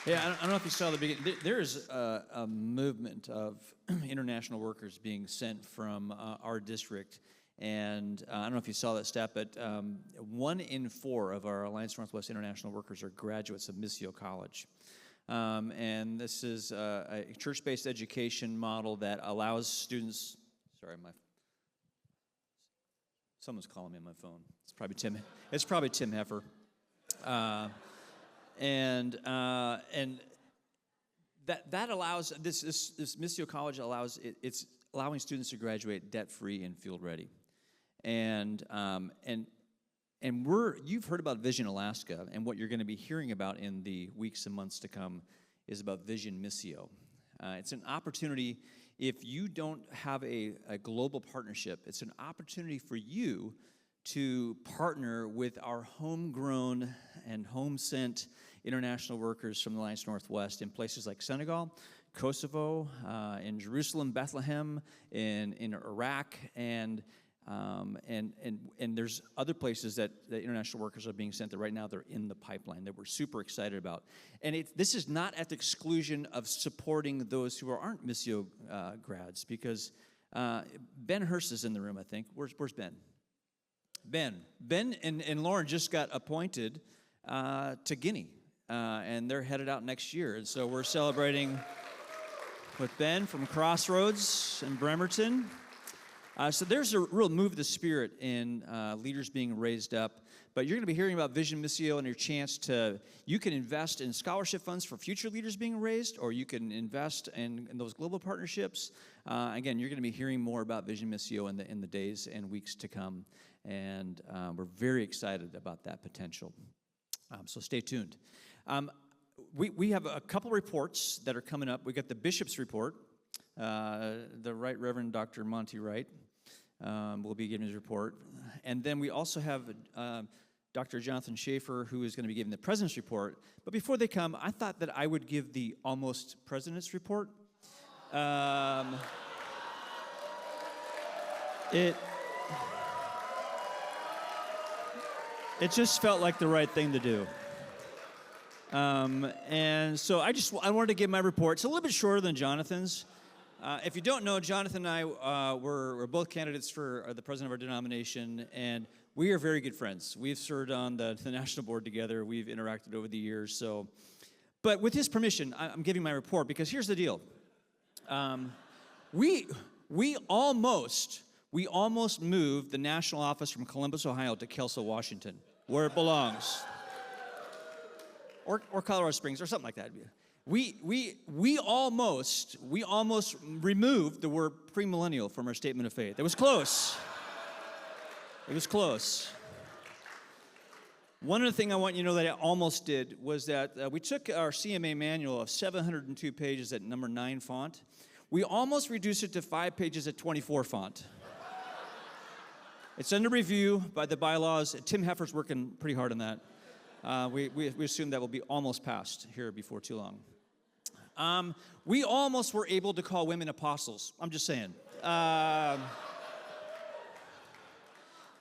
Yeah, I don't know if you saw the beginning. There is a movement of international workers being sent from our district, and I don't know if you saw that stat, but 1 in 4 of our Alliance Northwest international workers are graduates of Missio College. And this is a church-based education model that allows students. Sorry, someone's calling me on my phone. It's probably Tim. It's probably Tim Heffer. And that allows this Missio College allows it's allowing students to graduate debt-free and field-ready, and you've heard about Vision Alaska, and what you're going to be hearing about in the weeks and months to come is about Vision Missio. It's an opportunity. If you don't have a global partnership, it's an opportunity for you to partner with our homegrown and home-sent international workers from the Alliance Northwest in places like Senegal, Kosovo, in Jerusalem, Bethlehem, in Iraq, and there's other places that international workers are being sent that right now they're in the pipeline that we're super excited about. And this is not at the exclusion of supporting those who aren't Missio grads, because Ben Hurst is in the room, I think. Where's Ben? Ben and Lauren just got appointed to Guinea, and they're headed out next year. And so we're celebrating with Ben from Crossroads in Bremerton. So there's a real move of the Spirit in leaders being raised up. But you're going to be hearing about Vision Missio and your chance you can invest in scholarship funds for future leaders being raised, or you can invest in those global partnerships. Again, you're going to be hearing more about Vision Missio in the days and weeks to come. And we're very excited about that potential. So stay tuned. We have a couple reports that are coming up. We got the Bishop's Report. The Right Reverend Dr. Monty Wright will be giving his report. And then we also have Dr. Jonathan Schaefer, who is going to be giving the President's Report. But before they come, I thought that I would give the Almost President's Report. It just felt like the right thing to do. And so I wanted to give my report. It's a little bit shorter than Jonathan's. If you don't know, Jonathan and I we're both candidates for the president of our denomination, and we are very good friends. We've served on the national board together. We've interacted over the years. But with his permission, I'm giving my report, because here's the deal. We almost moved the national office from Columbus, Ohio to Kelso, Washington, where it belongs. Or Colorado Springs, or something like that. We almost removed the word premillennial from our statement of faith. It was close. It was close. One other thing I want you to know that I almost did was that we took our CMA manual of 702 pages at number 9 font. We almost reduced it to 5 pages at 24 font. It's under review by the bylaws. Tim Heffer's working pretty hard on that. We assume that will be almost passed here before too long. We almost were able to call women apostles. I'm just saying.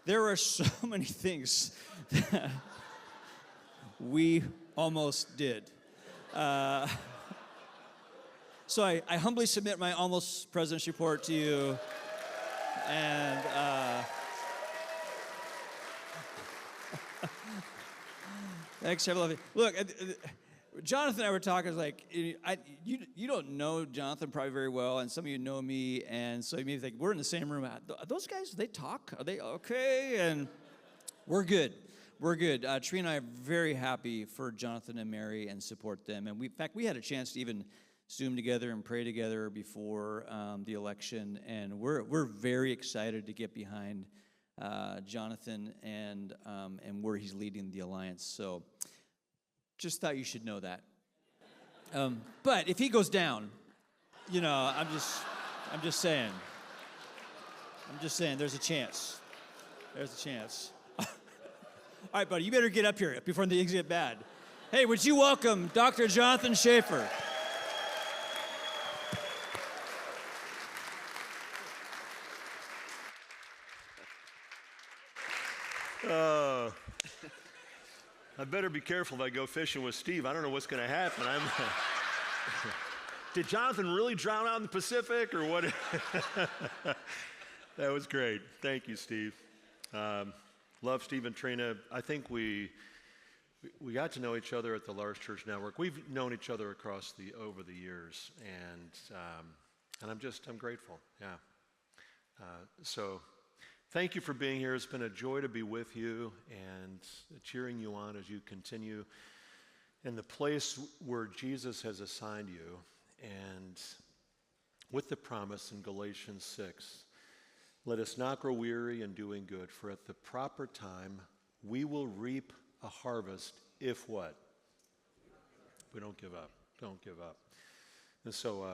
There are so many things that we almost did. So I humbly submit my almost president's report to you. And thanks, everybody. Look, Jonathan and I were talking, like, you don't know Jonathan probably very well, and some of you know me, and so you may think, we're in the same room. Are those guys, they talk? Are they okay? And we're good. We're good. Trina and I are very happy for Jonathan and Mary and support them. And in fact, we had a chance to even Zoom together and pray together before the election, and we're very excited to get behind Jonathan and where he's leading the alliance. So just thought you should know that. But if he goes down, I'm just saying. There's a chance. There's a chance. All right, buddy, you better get up here before things get bad. Hey, would you welcome Dr. Jonathan Schaefer? better be careful if I go fishing with Steve. I don't know what's going to happen. Did Jonathan really drown out in the Pacific or what? That was great. Thank you, Steve. Love Steve and Trina. I think we got to know each other at the Large Church Network. We've known each other over the years, and I'm grateful. Yeah. So thank you for being here. It's been a joy to be with you and cheering you on as you continue in the place where Jesus has assigned you, and with the promise in Galatians 6, let us not grow weary in doing good, for at the proper time we will reap a harvest if what? We don't give up. Don't give up. And so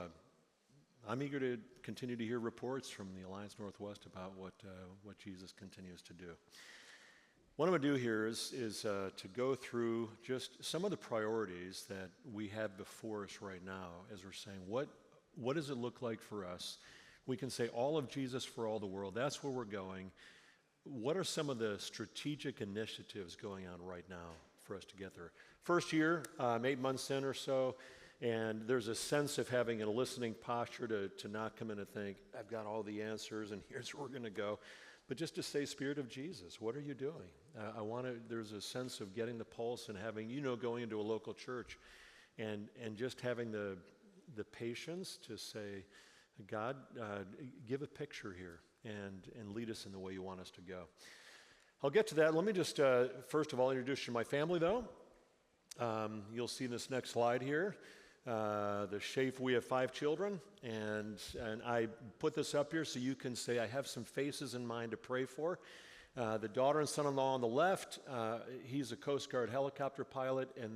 I'm eager to continue to hear reports from the Alliance Northwest about what Jesus continues to do. What I'm going to do here is to go through just some of the priorities that we have before us right now as we're saying, what does it look like for us? We can say all of Jesus for all the world. That's where we're going. What are some of the strategic initiatives going on right now for us to get there? First year, I'm 8 months in or so, and there's a sense of having a listening posture to not come in and think, I've got all the answers and here's where we're going to go. But just to say, Spirit of Jesus, what are you doing? There's a sense of getting the pulse and having, going into a local church and just having the patience to say, God, give a picture here and lead us in the way you want us to go. I'll get to that. Let me just, first of all, introduce you to my family, though. You'll see this next slide here. The Schaaf, we have 5 children, and I put this up here so you can say I have some faces in mind to pray for. The daughter and son-in-law on the left, he's a Coast Guard helicopter pilot, and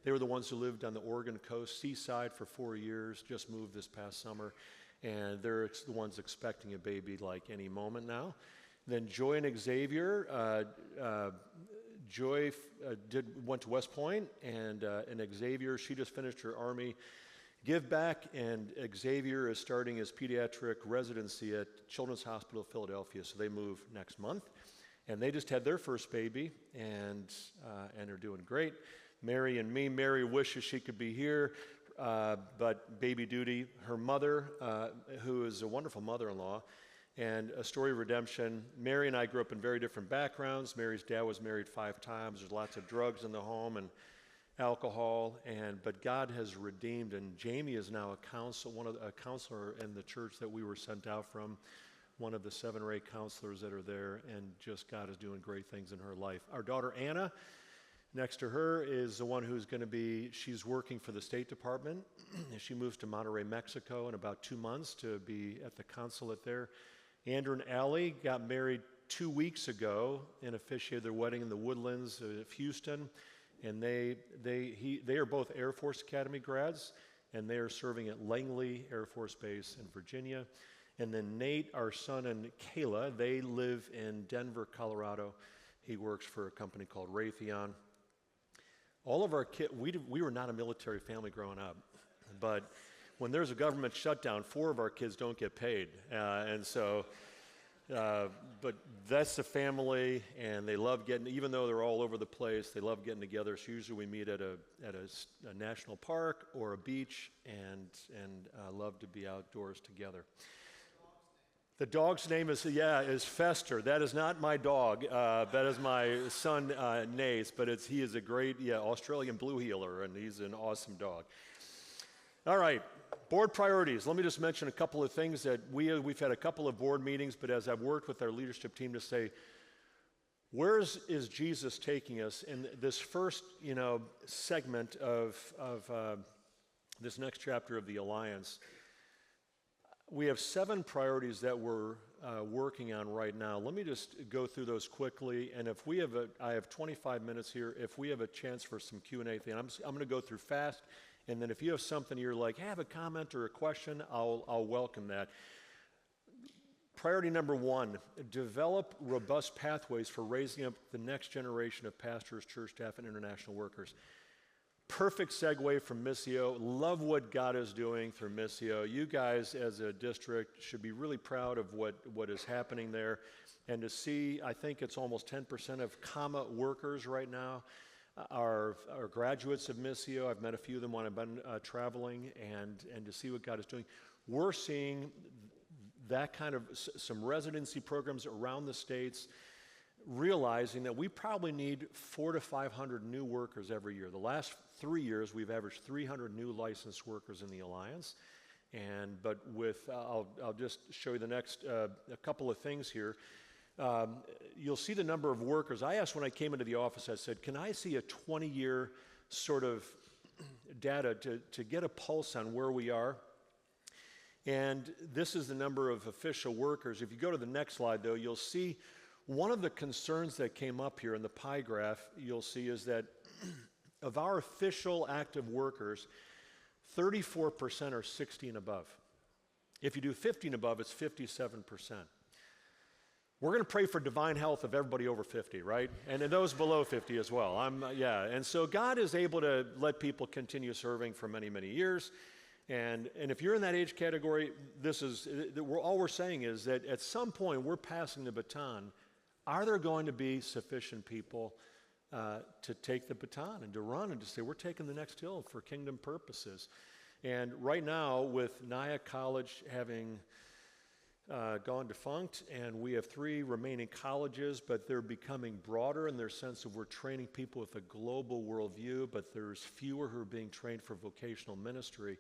they were the ones who lived on the Oregon coast, seaside for 4 years, just moved this past summer, and they're the ones expecting a baby like any moment now. Then Joy and Xavier, Joy went to West Point, and Xavier, she just finished her Army Give Back, and Xavier is starting his pediatric residency at Children's Hospital of Philadelphia, so they move next month. And they just had their first baby, and are doing great. Mary and me, Mary wishes she could be here, but baby duty. Her mother, who is a wonderful mother-in-law, and a story of redemption. Mary and I grew up in very different backgrounds. Mary's dad was married 5 times. There's lots of drugs in the home and alcohol, but God has redeemed. And Jamie is now a counselor in the church that we were sent out from, one of the 7 or 8 counselors that are there, and just God is doing great things in her life. Our daughter Anna, next to her, is the one who's going to she's working for the State Department. She moves to Monterrey, Mexico in about 2 months to be at the consulate there. Andrew and Allie got married 2 weeks ago and officiated their wedding in the Woodlands of Houston. And they are both Air Force Academy grads, and they are serving at Langley Air Force Base in Virginia. And then Nate, our son, and Kayla, they live in Denver, Colorado. He works for a company called Raytheon. All of our kids, we were not a military family growing up, but when there's a government shutdown, 4 of our kids don't get paid. But that's the family, and they love even though they're all over the place, they love getting together. So usually we meet at a national park or a beach, and love to be outdoors together. The dog's name is Fester. That is not my dog. That is my son, Nace, but he is a great Australian blue heeler, and he's an awesome dog. All right, board priorities. Let me just mention a couple of things that we've had a couple of board meetings, but as I've worked with our leadership team to say, where is Jesus taking us in this first, segment of this next chapter of the Alliance? We have 7 priorities that we're working on right now. Let me just go through those quickly, and if we have I have 25 minutes here. If we have a chance for some Q&A thing, I'm going to go through fast. And then if you have something you're like, have a comment or a question, I'll welcome that. Priority number 1, develop robust pathways for raising up the next generation of pastors, church staff, and international workers. Perfect segue from Missio. Love what God is doing through Missio. You guys as a district should be really proud of what is happening there. And to see, I think it's almost 10% of comma workers right now. our graduates of Missio. I've met a few of them when I've been traveling and to see what God is doing. We're seeing that kind of some residency programs around the states, realizing that we probably need 400 to 500 new workers every year. The last 3 years, we've averaged 300 new licensed workers in the Alliance. But I'll just show you the next a couple of things here. You'll see the number of workers. I asked when I came into the office, I said, can I see a 20-year sort of data to get a pulse on where we are? And this is the number of official workers. If you go to the next slide, though, you'll see one of the concerns that came up here in the pie graph, you'll see is that of our official active workers, 34% are 60 and above. If you do 50 and above, it's 57%. We're going to pray for divine health of everybody over 50, right? And those below 50 as well. And so God is able to let people continue serving for many, many years. And if you're in that age category, all we're saying is that at some point we're passing the baton. Are there going to be sufficient people to take the baton and to run and to say, we're taking the next hill for kingdom purposes? And right now, with Nyack College having gone defunct, and we have 3 remaining colleges, but they're becoming broader in their sense of we're training people with a global worldview, but there's fewer who are being trained for vocational ministry.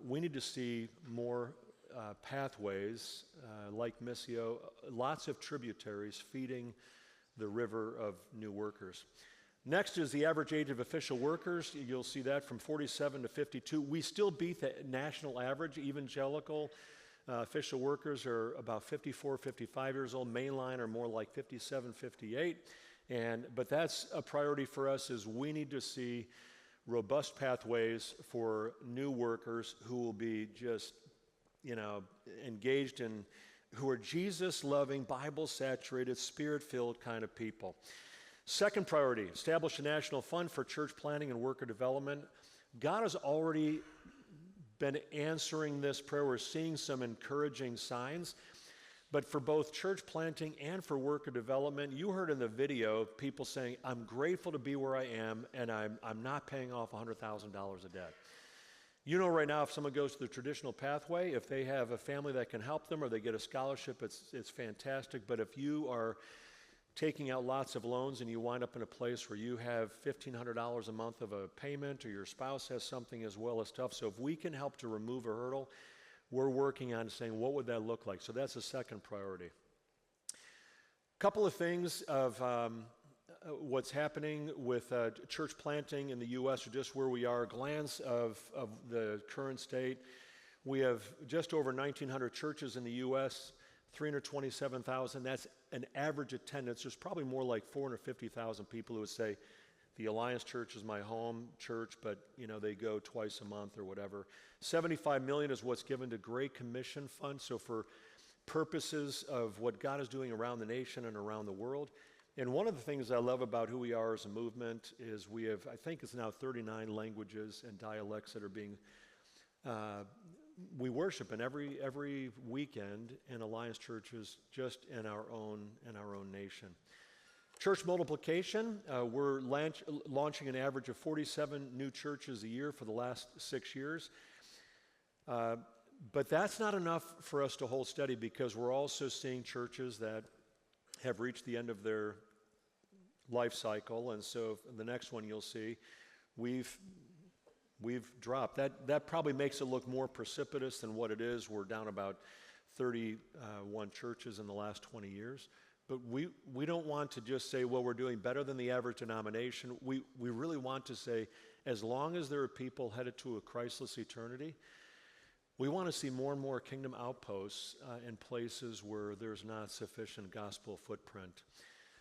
We need to see more pathways like Missio, lots of tributaries feeding the river of new workers. Next is the average age of official workers. You'll see that from 47 to 52. We still beat the national average. Evangelical official workers are about 54, 55 years old. Mainline are more like 57, 58. But that's a priority for us, is we need to see robust pathways for new workers who will be just, engaged in, who are Jesus-loving, Bible-saturated, Spirit-filled kind of people. Second priority, establish a national fund for church planting and worker development. God has already been answering this prayer. We're seeing some encouraging signs. But for both church planting and for worker development, you heard in the video people saying, I'm grateful to be where I am, and I'm not paying off $100,000 of debt. You know, right now, if someone goes to the traditional pathway, if they have a family that can help them or they get a scholarship, it's fantastic. But if you are taking out lots of loans and you wind up in a place where you have $1,500 a month of a payment, or your spouse has something as well as stuff. So if we can help to remove a hurdle, we're working on saying, what would that look like? So that's a second priority. A couple of things of what's happening with church planting in the U.S., or just where we are, a glance of the current state. We have just over 1,900 churches in the U.S., 327,000. That's an average attendance. There's probably more like 450,000 people who would say, the Alliance Church is my home church, but they go twice a month or whatever. $75 million is what's given to Great Commission Fund. So for purposes of what God is doing around the nation and around the world. And one of the things I love about who we are as a movement is we have, I think it's now 39 languages and dialects that are being we worship in every weekend in Alliance churches just in our own nation. Church multiplication, we're launching an average of 47 new churches a year for the last 6 years. But that's not enough for us to hold steady, because we're also seeing churches that have reached the end of their life cycle. And so the next one you'll see, we've dropped. That probably makes it look more precipitous than what it is. We're down about 31 churches in the last 20 years. But we don't want to just say, well, we're doing better than the average denomination. We really want to say, as long as there are people headed to a Christless eternity, we want to see more and more kingdom outposts in places where there's not sufficient gospel footprint.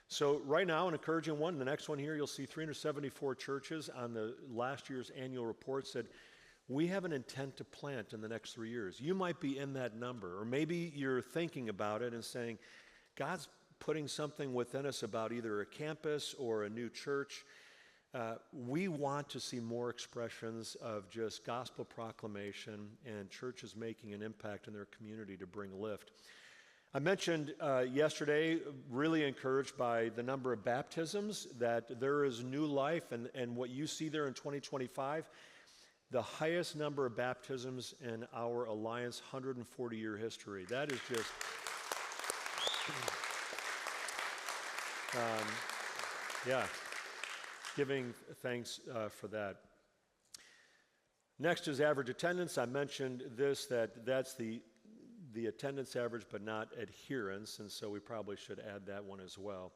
So right now, an encouraging one, the next one here, you'll see 374 churches on the last year's annual report said, we have an intent to plant in the next 3 years. You might be in that number, or maybe you're thinking about it and saying, God's putting something within us about either a campus or a new church. We want to see more expressions of just gospel proclamation and churches making an impact in their community to bring lift. I mentioned yesterday, really encouraged by the number of baptisms, that there is new life, and what you see there in 2025, the highest number of baptisms in our Alliance 140-year history. That is just, yeah, giving thanks for that. Next is average attendance. I mentioned this, that's the attendance average, but not adherence, and so we probably should add that one as well.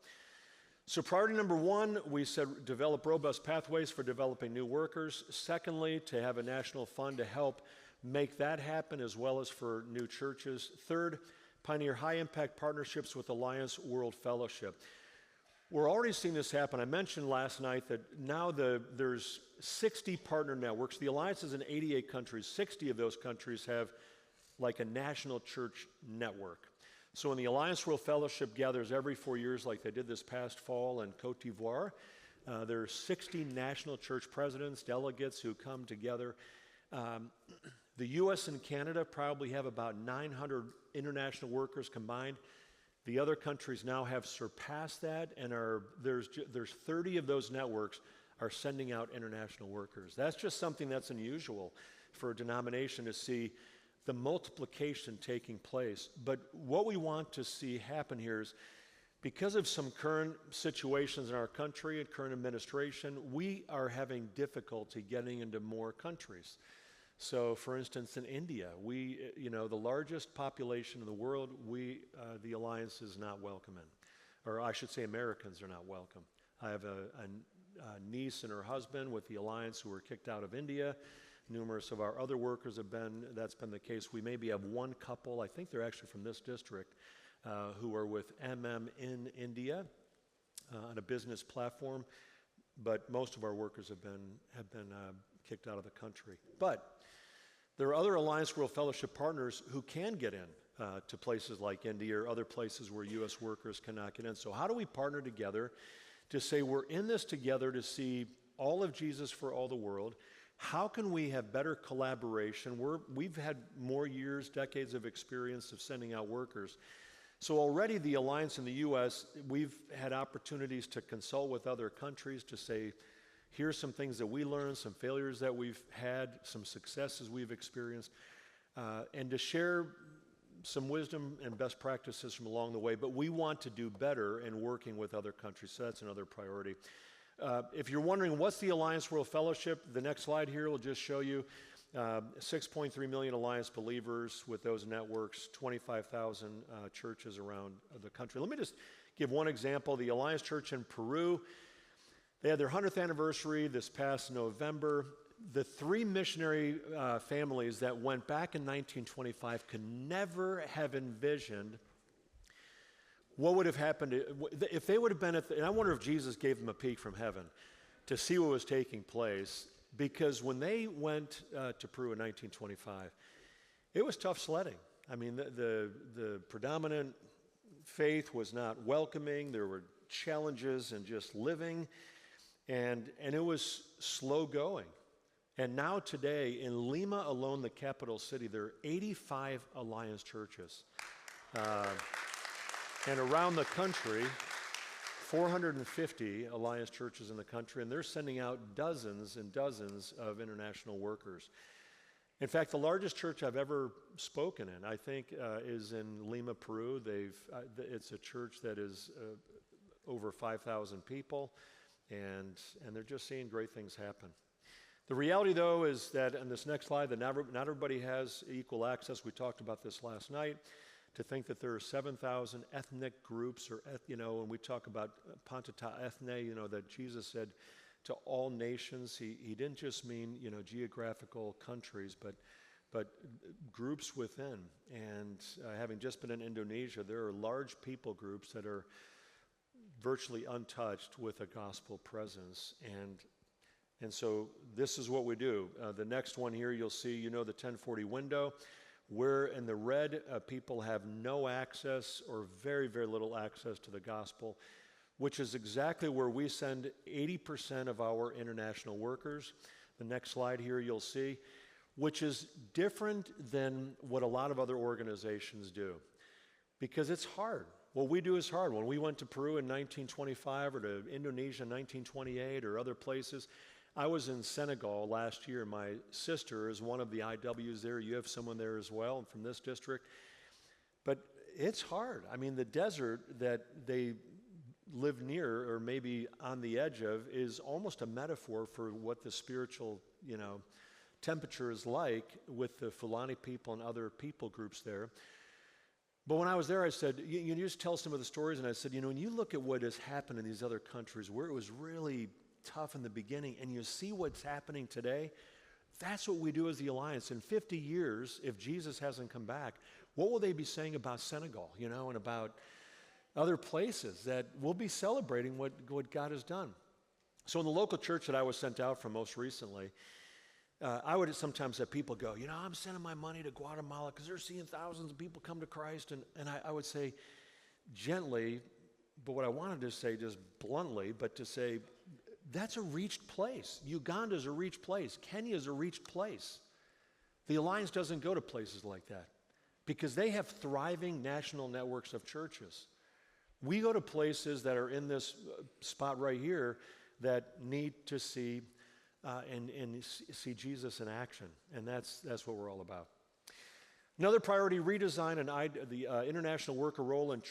So priority number one, we said develop robust pathways for developing new workers. Secondly, to have a national fund to help make that happen, as well as for new churches. Third, pioneer high-impact partnerships with Alliance World Fellowship. We're already seeing this happen. I mentioned last night that now there's 60 partner networks. The Alliance is in 88 countries. 60 of those countries have like a national church network. So when the Alliance World Fellowship gathers every 4 years, like they did this past fall in Côte d'Ivoire, there are 60 national church presidents, delegates who come together. The U.S. and Canada probably have about 900 international workers combined. The other countries now have surpassed that, and there's 30 of those networks are sending out international workers. That's just something that's unusual for a denomination to see the multiplication taking place. But what we want to see happen here is, because of some current situations in our country and current administration, we are having difficulty getting into more countries. So, for instance, in India, the largest population in the world, the Alliance is not welcome in. Or I should say Americans are not welcome. I have a niece and her husband with the Alliance who were kicked out of India. Numerous of our other workers that's been the case. We maybe have one couple, I think they're actually from this district, who are with in India on a business platform, but most of our workers have been kicked out of the country. But there are other Alliance World Fellowship partners who can get in to places like India or other places where U.S. workers cannot get in. So how do we partner together to say we're in this together to see all of Jesus for all the world? How can we have better collaboration? We've had more years, decades of experience of sending out workers. So already the Alliance in the U.S., we've had opportunities to consult with other countries to say, here's some things that we learned, some failures that we've had, some successes we've experienced, and to share some wisdom and best practices from along the way. But we want to do better in working with other countries, so that's another priority. If you're wondering what's the Alliance World Fellowship, the next slide here will just show you 6.3 million Alliance believers with those networks, 25,000 churches around the country. Let me just give one example. The Alliance Church in Peru, they had their 100th anniversary this past November. The three missionary families that went back in 1925 could never have envisioned what would have happened if they would have been and I wonder if Jesus gave them a peek from heaven to see what was taking place, because when they went to Peru in 1925, it was tough sledding. I mean, the predominant faith was not welcoming. There were challenges in just living, and it was slow going. And now today, in Lima alone, the capital city, there are 85 Alliance churches. And around the country, 450 Alliance churches in the country, and they're sending out dozens and dozens of international workers. In fact, the largest church I've ever spoken in, I think, is in Lima, Peru. It's a church that is over 5,000 people, and they're just seeing great things happen. The reality, though, is that on this next slide, that not everybody has equal access. We talked about this last night. To think that there are 7,000 ethnic groups, or when we talk about pantata ethne, that Jesus said to all nations, he didn't just mean geographical countries, but groups within. And having just been in Indonesia, there are large people groups that are virtually untouched with a gospel presence. And so this is what we do. The next one here, you'll see, the 1040 window. Where in the red, people have no access or very, very little access to the gospel, which is exactly where we send 80% of our international workers. The next slide here you'll see, which is different than what a lot of other organizations do. because it's hard. What we do is hard. When we went to Peru in 1925 or to Indonesia in 1928 or other places, I was in Senegal last year. My sister is one of the IWs there. You have someone there as well from this district. But it's hard. I mean, the desert that they live near or maybe on the edge of is almost a metaphor for what the spiritual, temperature is like with the Fulani people and other people groups there. But when I was there, I said, you just tell some of the stories, and I said, when you look at what has happened in these other countries where it was really tough in the beginning, and you see what's happening today, that's what we do as the Alliance. In 50 years, if Jesus hasn't come back, what will they be saying about Senegal, and about other places that we'll be celebrating what God has done? So in the local church that I was sent out from most recently, I would sometimes have people go, I'm sending my money to Guatemala because they're seeing thousands of people come to Christ. And I would say gently, but what I wanted to say just bluntly, but to say, that's a reached place. Uganda is a reached place. Kenya is a reached place. The Alliance doesn't go to places like that because they have thriving national networks of churches. We go to places that are in this spot right here that need to see and see Jesus in action, and that's what we're all about. Another priority, redesign the international worker role in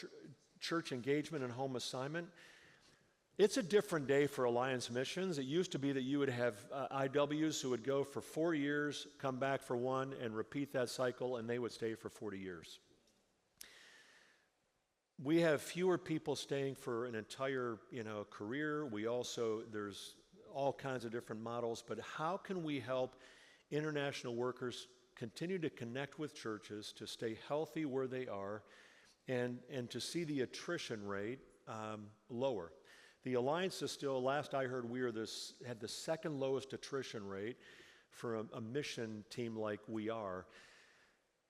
church engagement and home assignment. It's a different day for Alliance missions. It used to be that you would have IWs who would go for 4 years, come back for 1, and repeat that cycle, and they would stay for 40 years. We have fewer people staying for an entire, career. There's all kinds of different models, but how can we help international workers continue to connect with churches, to stay healthy where they are, and to see the attrition rate lower? The Alliance is still, last I heard, had the second lowest attrition rate for a mission team like we are.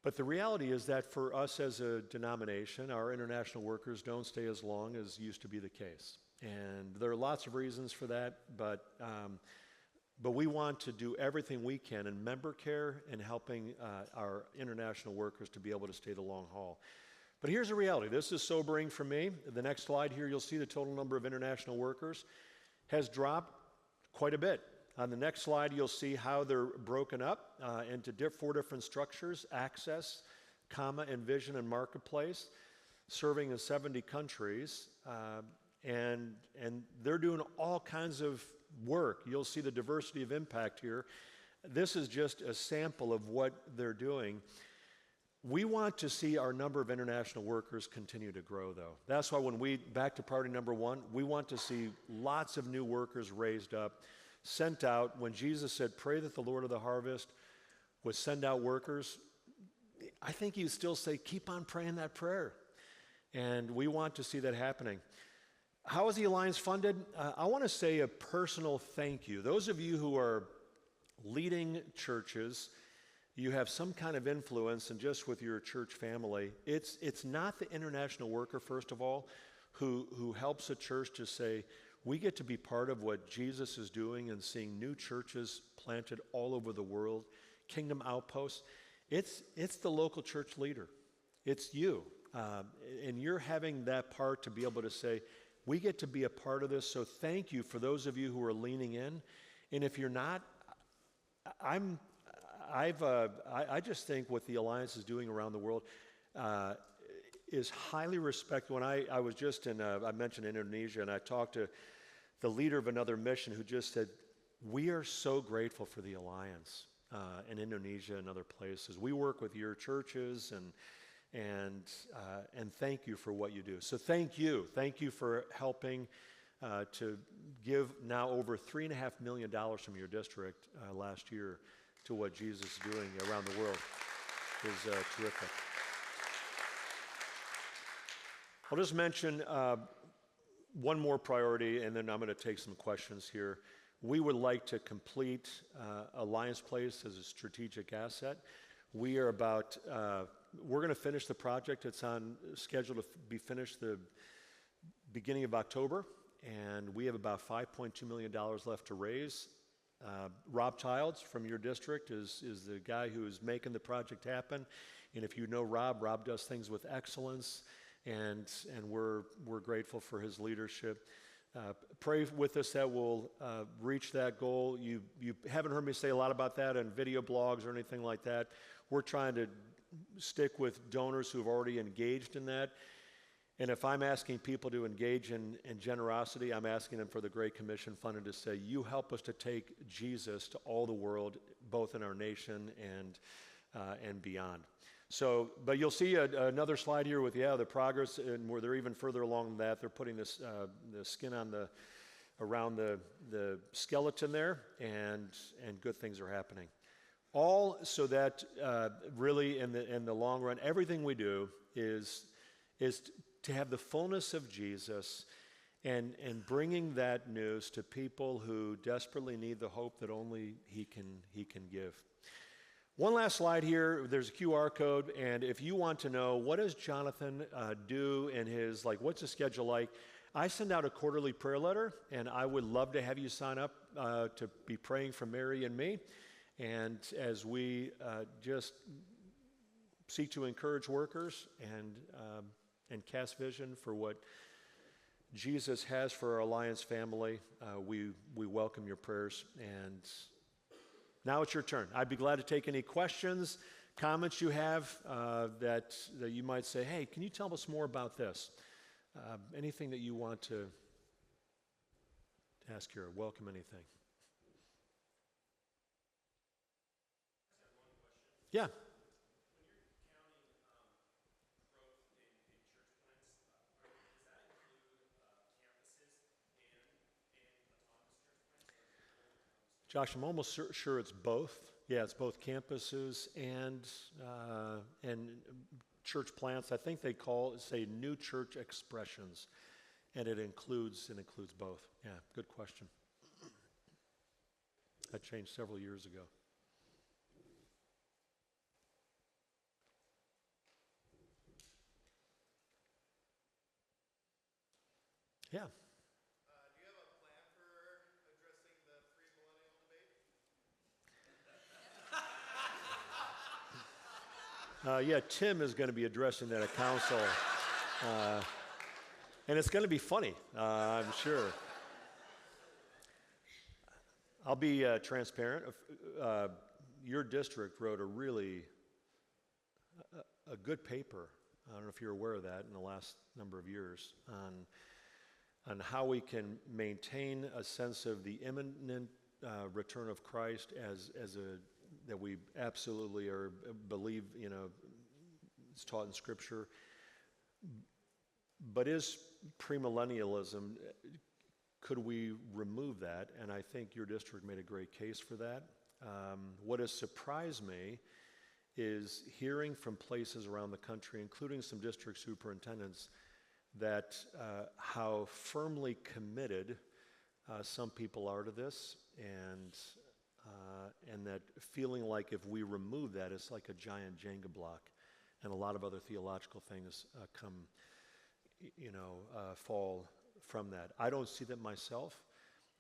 But the reality is that for us as a denomination, our international workers don't stay as long as used to be the case. And there are lots of reasons for that, but we want to do everything we can in member care and helping our international workers to be able to stay the long haul. But here's the reality. This is sobering for me. The next slide here, you'll see the total number of international workers has dropped quite a bit. On the next slide, you'll see how they're broken up into 4 different structures: Access, and Vision, and Marketplace, serving in 70 countries. And they're doing all kinds of work. You'll see the diversity of impact here. This is just a sample of what they're doing. We want to see our number of international workers continue to grow, though. That's why back to priority number 1, we want to see lots of new workers raised up, sent out. When Jesus said, pray that the Lord of the harvest would send out workers, I think he'd still say, keep on praying that prayer. And we want to see that happening. How is the Alliance funded? I want to say a personal thank you. Those of you who are leading churches, you have some kind of influence, and just with your church family, it's not the international worker, first of all, who helps a church to say, we get to be part of what Jesus is doing and seeing new churches planted all over the world, kingdom outposts. It's the local church leader. It's you. And you're having that part to be able to say, we get to be a part of this, so thank you for those of you who are leaning in. And if you're not, I just think what the Alliance is doing around the world is highly respected. When I was just I mentioned Indonesia, and I talked to the leader of another mission who just said, we are so grateful for the Alliance in Indonesia and other places. We work with your churches, and thank you for what you do. So thank you for helping to give now over $3.5 million from your district last year to what Jesus is doing around the world. Is terrific. I'll just mention one more priority, and then I'm going to take some questions here. We would like to complete Alliance Place as a strategic asset. We're going to finish the project. It's on schedule to be finished the beginning of October, and we have about $5.2 million left to raise. Rob Childs from your district is the guy who is making the project happen. And if you know Rob, Rob does things with excellence, and we're grateful for his leadership. Pray with us that we'll reach that goal. You haven't heard me say a lot about that on video blogs or anything like that. We're trying to stick with donors who've already engaged in that. And if I'm asking people to engage in generosity, I'm asking them for the Great Commission Fund to say, you help us to take Jesus to all the world, both in our nation and beyond. So, but you'll see another slide here with, the progress, and where they're even further along than that. They're putting this, the skin on around the skeleton there, and good things are happening. All so that really in the long run, everything we do is to have the fullness of Jesus and bringing that news to people who desperately need the hope that only he can give. One last slide here. There's a QR code, and if you want to know what does Jonathan do in his, what's his schedule like, I send out a quarterly prayer letter, and I would love to have you sign up to be praying for Mary and me. And as we just seek to encourage workers and cast vision for what Jesus has for our Alliance family, we welcome your prayers. And now it's your turn. I'd be glad to take any questions, comments you have that you might say, hey, can you tell us more about this? Anything that you want to ask here, welcome anything. Yeah. Josh, I'm almost sure it's both. Yeah, it's both campuses and church plants. I think they say new church expressions, and it includes both. Yeah, good question. That changed several years ago. Yeah. Do you have a plan for addressing the pre-millennial debate? Yeah, Tim is going to be addressing that at council. And it's going to be funny, I'm sure. I'll be transparent. Your district wrote a good paper. I don't know if you're aware of that in the last number of years on how we can maintain a sense of the imminent return of Christ that we absolutely believe, it's taught in Scripture. But is premillennialism, could we remove that? And I think your district made a great case for that. What has surprised me is hearing from places around the country, including some district superintendents, that how firmly committed some people are to this, and that feeling like if we remove that, it's like a giant Jenga block, and a lot of other theological things fall from that. I don't see that myself,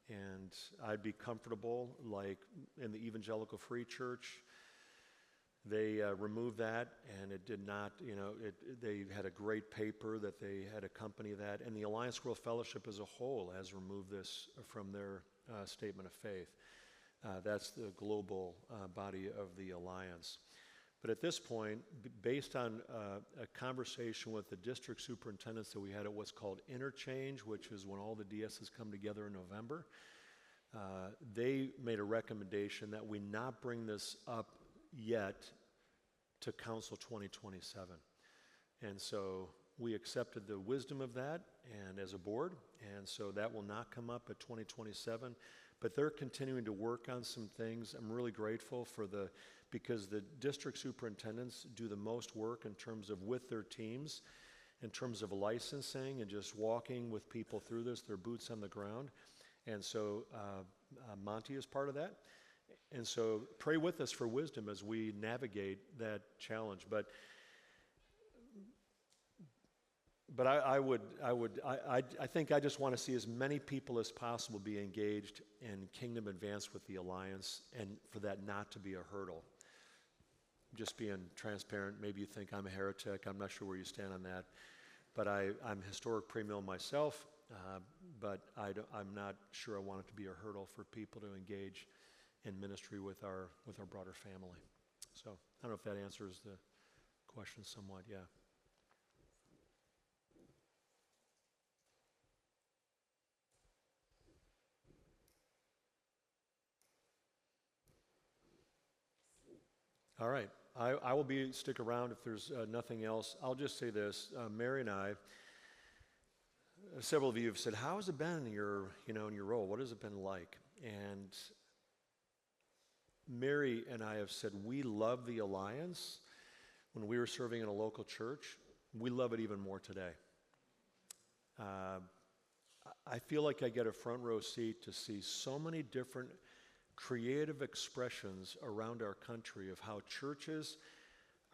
and I'd be comfortable, like in the Evangelical Free Church, they removed that, and it did not, they had a great paper that they had accompany that, and the Alliance World Fellowship as a whole has removed this from their statement of faith. That's the global body of the Alliance. But at this point, based on a conversation with the district superintendents that we had at what's called Interchange, which is when all the DSs come together in November, they made a recommendation that we not bring this up yet to Council 2027. And so we accepted the wisdom of that and as a board, and so that will not come up at 2027. But they're continuing to work on some things. I'm really grateful because the district superintendents do the most work in terms of with their teams, in terms of licensing and just walking with people through this, their boots on the ground. And so Monty is part of that. And so pray with us for wisdom as we navigate that challenge. But but I think I just want to see as many people as possible be engaged in kingdom advance with the Alliance, and for that not to be a hurdle. Just being transparent, maybe you think I'm a heretic. I'm not sure where you stand on that. But I'm historic premill myself, but I'm not sure I want it to be a hurdle for people to engage in ministry with our broader family. So I don't know if that answers the question somewhat, yeah. All right. I will stick around if there's nothing else. I'll just say this. Mary and I, several of you have said, how has it been in your role? What has it been like? And Mary and I have said we love the Alliance when we were serving in a local church. We love it even more today. I feel like I get a front row seat to see so many different creative expressions around our country of how churches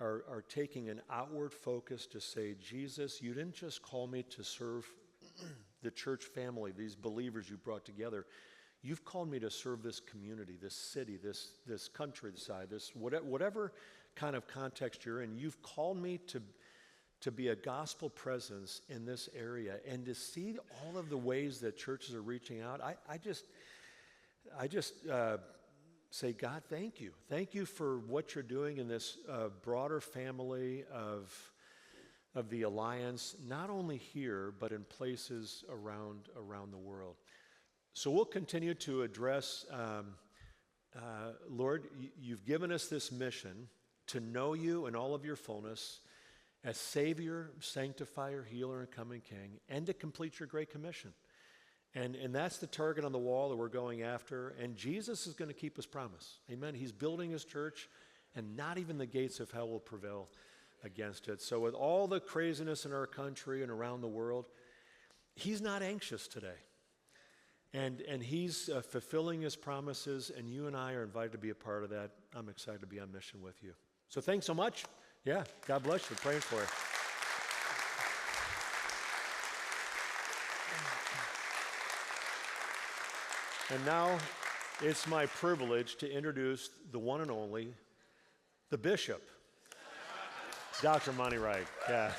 are taking an outward focus to say, Jesus, you didn't just call me to serve the church family, these believers you brought together. You've called me to serve this community, this city, this countryside, this whatever kind of context you're in. You've called me to be a gospel presence in this area, and to see all of the ways that churches are reaching out. I just say, God, thank you. Thank you for what you're doing in this broader family of the Alliance, not only here, but in places around the world. So we'll continue to address, Lord, you've given us this mission to know you in all of your fullness as Savior, Sanctifier, Healer, and Coming King, and to complete your Great Commission. And that's the target on the wall that we're going after. And Jesus is going to keep his promise. Amen. He's building his church, and not even the gates of hell will prevail against it. So with all the craziness in our country and around the world, he's not anxious today. And he's fulfilling his promises, and you and I are invited to be a part of that. I'm excited to be on mission with you. So thanks so much. Yeah, God bless you. Praying for you. And now it's my privilege to introduce the one and only, the Bishop, Dr. Monty Wright. Yeah.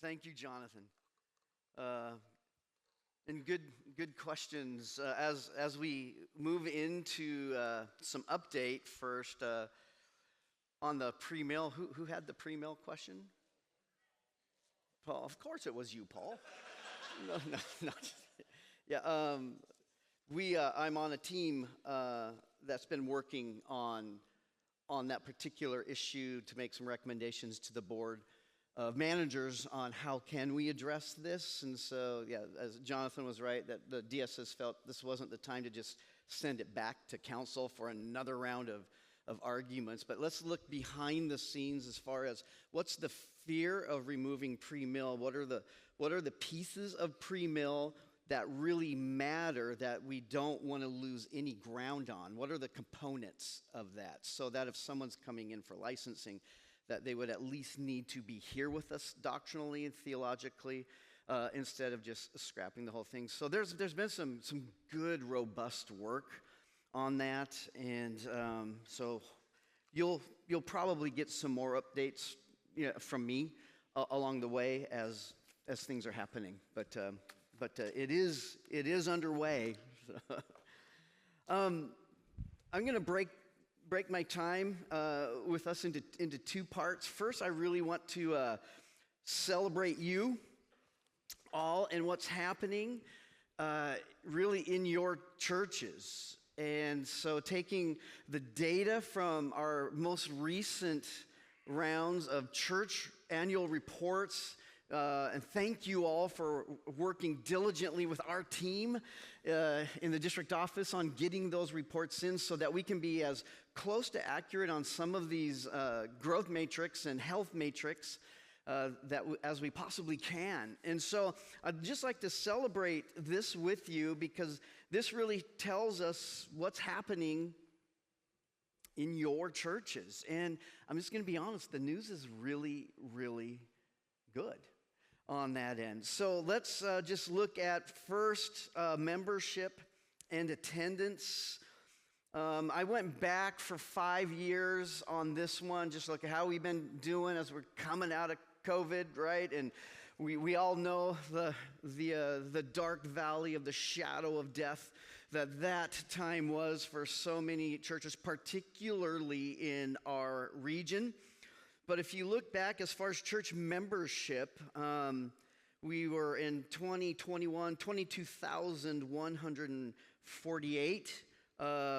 Thank you, Jonathan. And good questions. As we move into some update first on the pre-mill, who had the pre-mill question? Paul, of course it was you, Paul. No. Yeah, I'm on a team that's been working on that particular issue to make some recommendations to the board of managers on how can we address this. And so, yeah, as Jonathan was right, that the DSS felt this wasn't the time to just send it back to council for another round of arguments. But let's look behind the scenes as far as what's the fear of removing pre-mill. What are the pieces of pre-mill that really matter that we don't want to lose any ground on? What are the components of that, so that if someone's coming in for licensing, that they would at least need to be here with us doctrinally and theologically, instead of just scrapping the whole thing. So there's been some good, robust work on that, and so you'll probably get some more updates, from me along the way as things are happening. But it is underway. I'm going to break my time with us into two parts. First, I really want to celebrate you all and what's happening really in your churches. And so taking the data from our most recent rounds of church annual reports, and thank you all for working diligently with our team in the district office on getting those reports in so that we can be as close to accurate on some of these growth matrix and health matrix as we possibly can. And so I'd just like to celebrate this with you, because this really tells us what's happening in your churches. And I'm just going to be honest, the news is really, really good on that end. So let's just look at first membership and attendance. I went back for 5 years on this one, just look at how we've been doing as we're coming out of COVID, right? And we all know the dark valley of the shadow of death that time was for so many churches, particularly in our region. But if you look back as far as church membership, we were in 2021, 22,148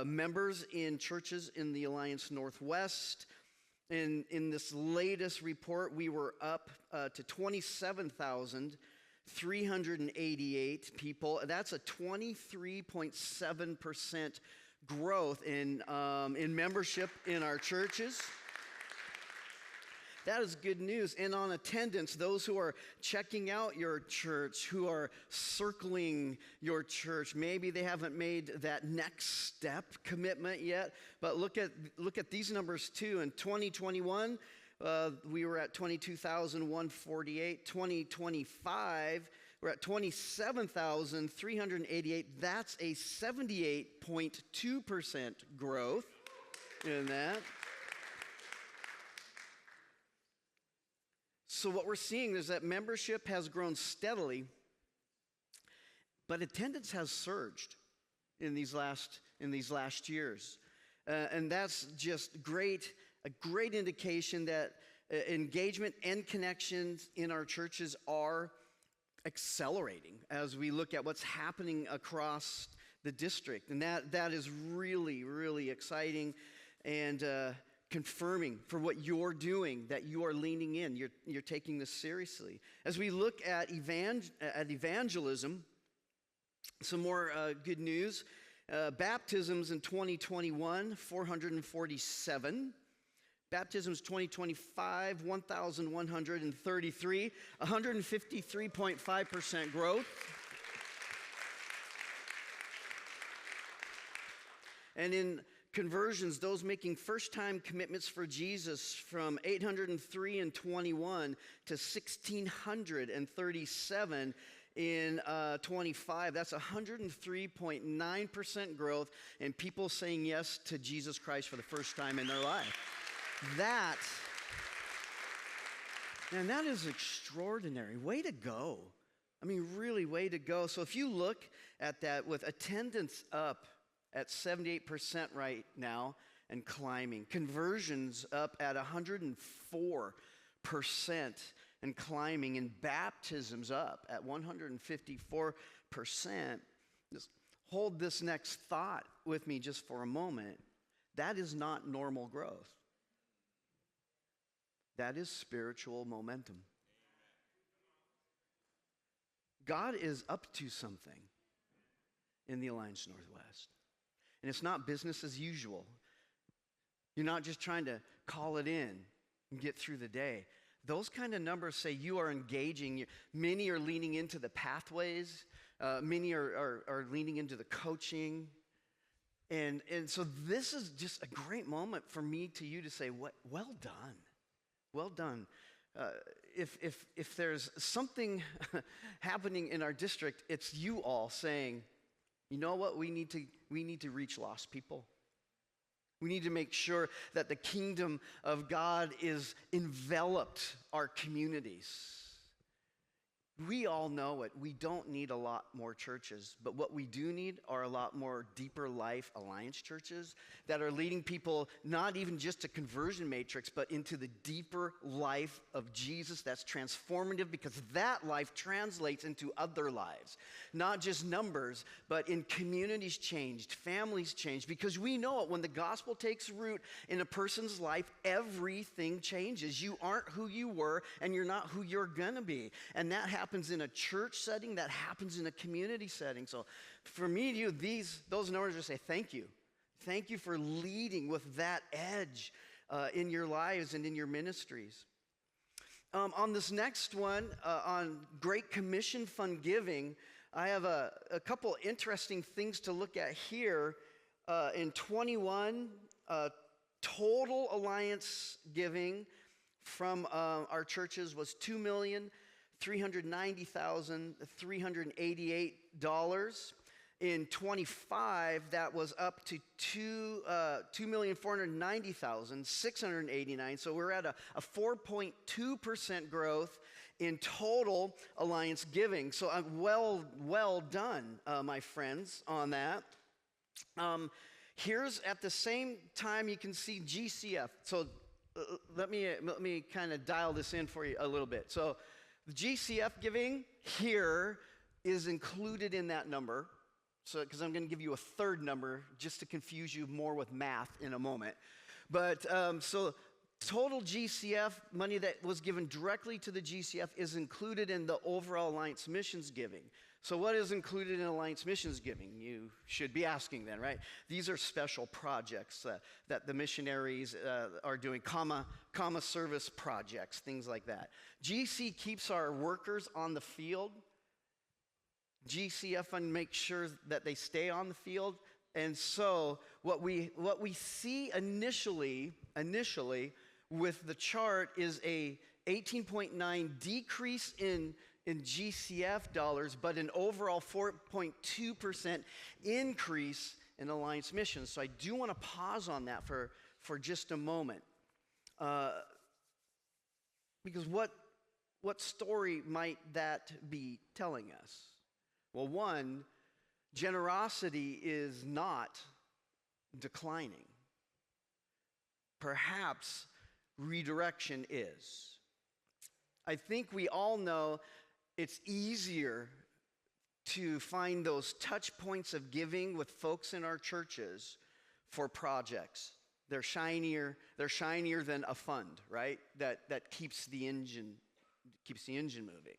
members in churches in the Alliance Northwest. In this latest report, we were up to 27,388 people. That's a 23.7% growth in membership in our churches. That is good news. And on attendance, those who are checking out your church, who are circling your church, maybe they haven't made that next step commitment yet, but look at these numbers too. In 2021, we were at 22,148. 2025, we're at 27,388. That's a 78.2% growth in that. So what we're seeing is that membership has grown steadily, but attendance has surged in these last years. And that's just a great indication that engagement and connections in our churches are accelerating as we look at what's happening across the district. And that is really, really exciting and confirming for what you're doing, that you are leaning in, you're taking this seriously. As we look at evangelism, some more good news. Baptisms in 2021, 447. Baptisms 2025, 1,133, 153.5% growth. And in conversions, those making first-time commitments for Jesus, from 803 in 21 to 1,637 in 25. That's 103.9% growth in people saying yes to Jesus Christ for the first time in their life. That is extraordinary. Way to go. I mean, really, way to go. So if you look at that with attendance up at 78% right now and climbing. Conversions up at 104% and climbing. And baptisms up at 154%. Just hold this next thought with me just for a moment. That is not normal growth. That is spiritual momentum. God is up to something in the Alliance Northwest. And it's not business as usual. You're not just trying to call it in and get through the day. Those kind of numbers say you are engaging. Many are leaning into the pathways. Many are leaning into the coaching. And so this is just a great moment for me to you to say, well done. Well done. If there's something happening in our district, it's you all saying, you know what, we need to reach lost people. We need to make sure that the kingdom of God is enveloped our communities. We all know it. We don't need a lot more churches, but what we do need are a lot more deeper life alliance churches that are leading people not even just to conversion matrix, but into the deeper life of Jesus that's transformative, because that life translates into other lives. Not just numbers, but in communities changed, families changed, because we know it. When the gospel takes root in a person's life, everything changes. You aren't who you were, and you're not who you're gonna be. And that happens in a church setting, that happens in a community setting. So for me, you, those numbers just say thank you. Thank you for leading with that edge in your lives and in your ministries. On this next one, on Great Commission Fund Giving, I have a couple interesting things to look at here. In 21, total alliance giving from our churches was $2,390,388. In 25, that was up to $2,490,689. So we're at a 4.2% growth in total alliance giving. So well done, my friends, on that. Here's at the same time you can see GCF. So let me kind of dial this in for you a little bit. So the GCF giving here is included in that number. So, because I'm going to give you a third number just to confuse you more with math in a moment. But so total GCF money that was given directly to the GCF is included in the overall Alliance Missions giving. So what is included in Alliance Missions giving? You should be asking then, right? These are special projects that the missionaries are doing, comma service projects, things like that. GC keeps our workers on the field. GCF fund makes sure that they stay on the field. And so what we see initially with the chart is a 18.9 decrease in GCF dollars, but an overall 4.2% increase in Alliance Missions. So I do want to pause on that for just a moment. Because what story might that be telling us? Well, one, generosity is not declining. Perhaps redirection is. I think we all know it's easier to find those touch points of giving with folks in our churches for projects. They're shinier than a fund, right? That keeps the engine moving.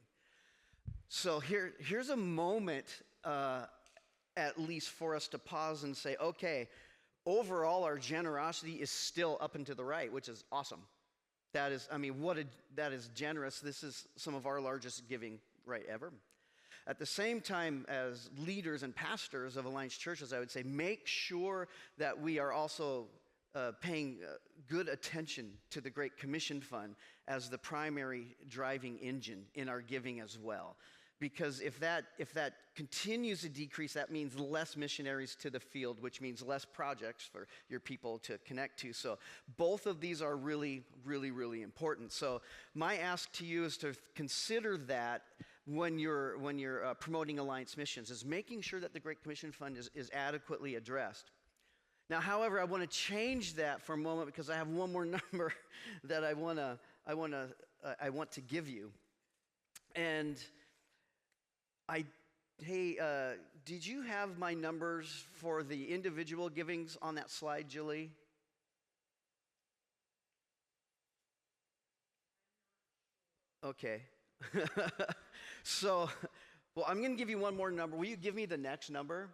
So here's a moment, at least for us to pause and say, okay, overall our generosity is still up and to the right, which is awesome. That is generous. This is some of our largest giving right ever. At the same time, as leaders and pastors of Alliance churches, I would say make sure that we are also paying good attention to the Great Commission Fund as the primary driving engine in our giving as well. Because if that continues to decrease, that means less missionaries to the field, which means less projects for your people to connect to. So both of these are really, really, really important. So my ask to you is to consider that when you're promoting Alliance Missions, is making sure that the Great Commission Fund is adequately addressed. Now, however, I want to change that for a moment because I have one more number that I want to give you. And did you have my numbers for the individual givings on that slide, Julie? Okay. So, well, I'm going to give you one more number. Will you give me the next number?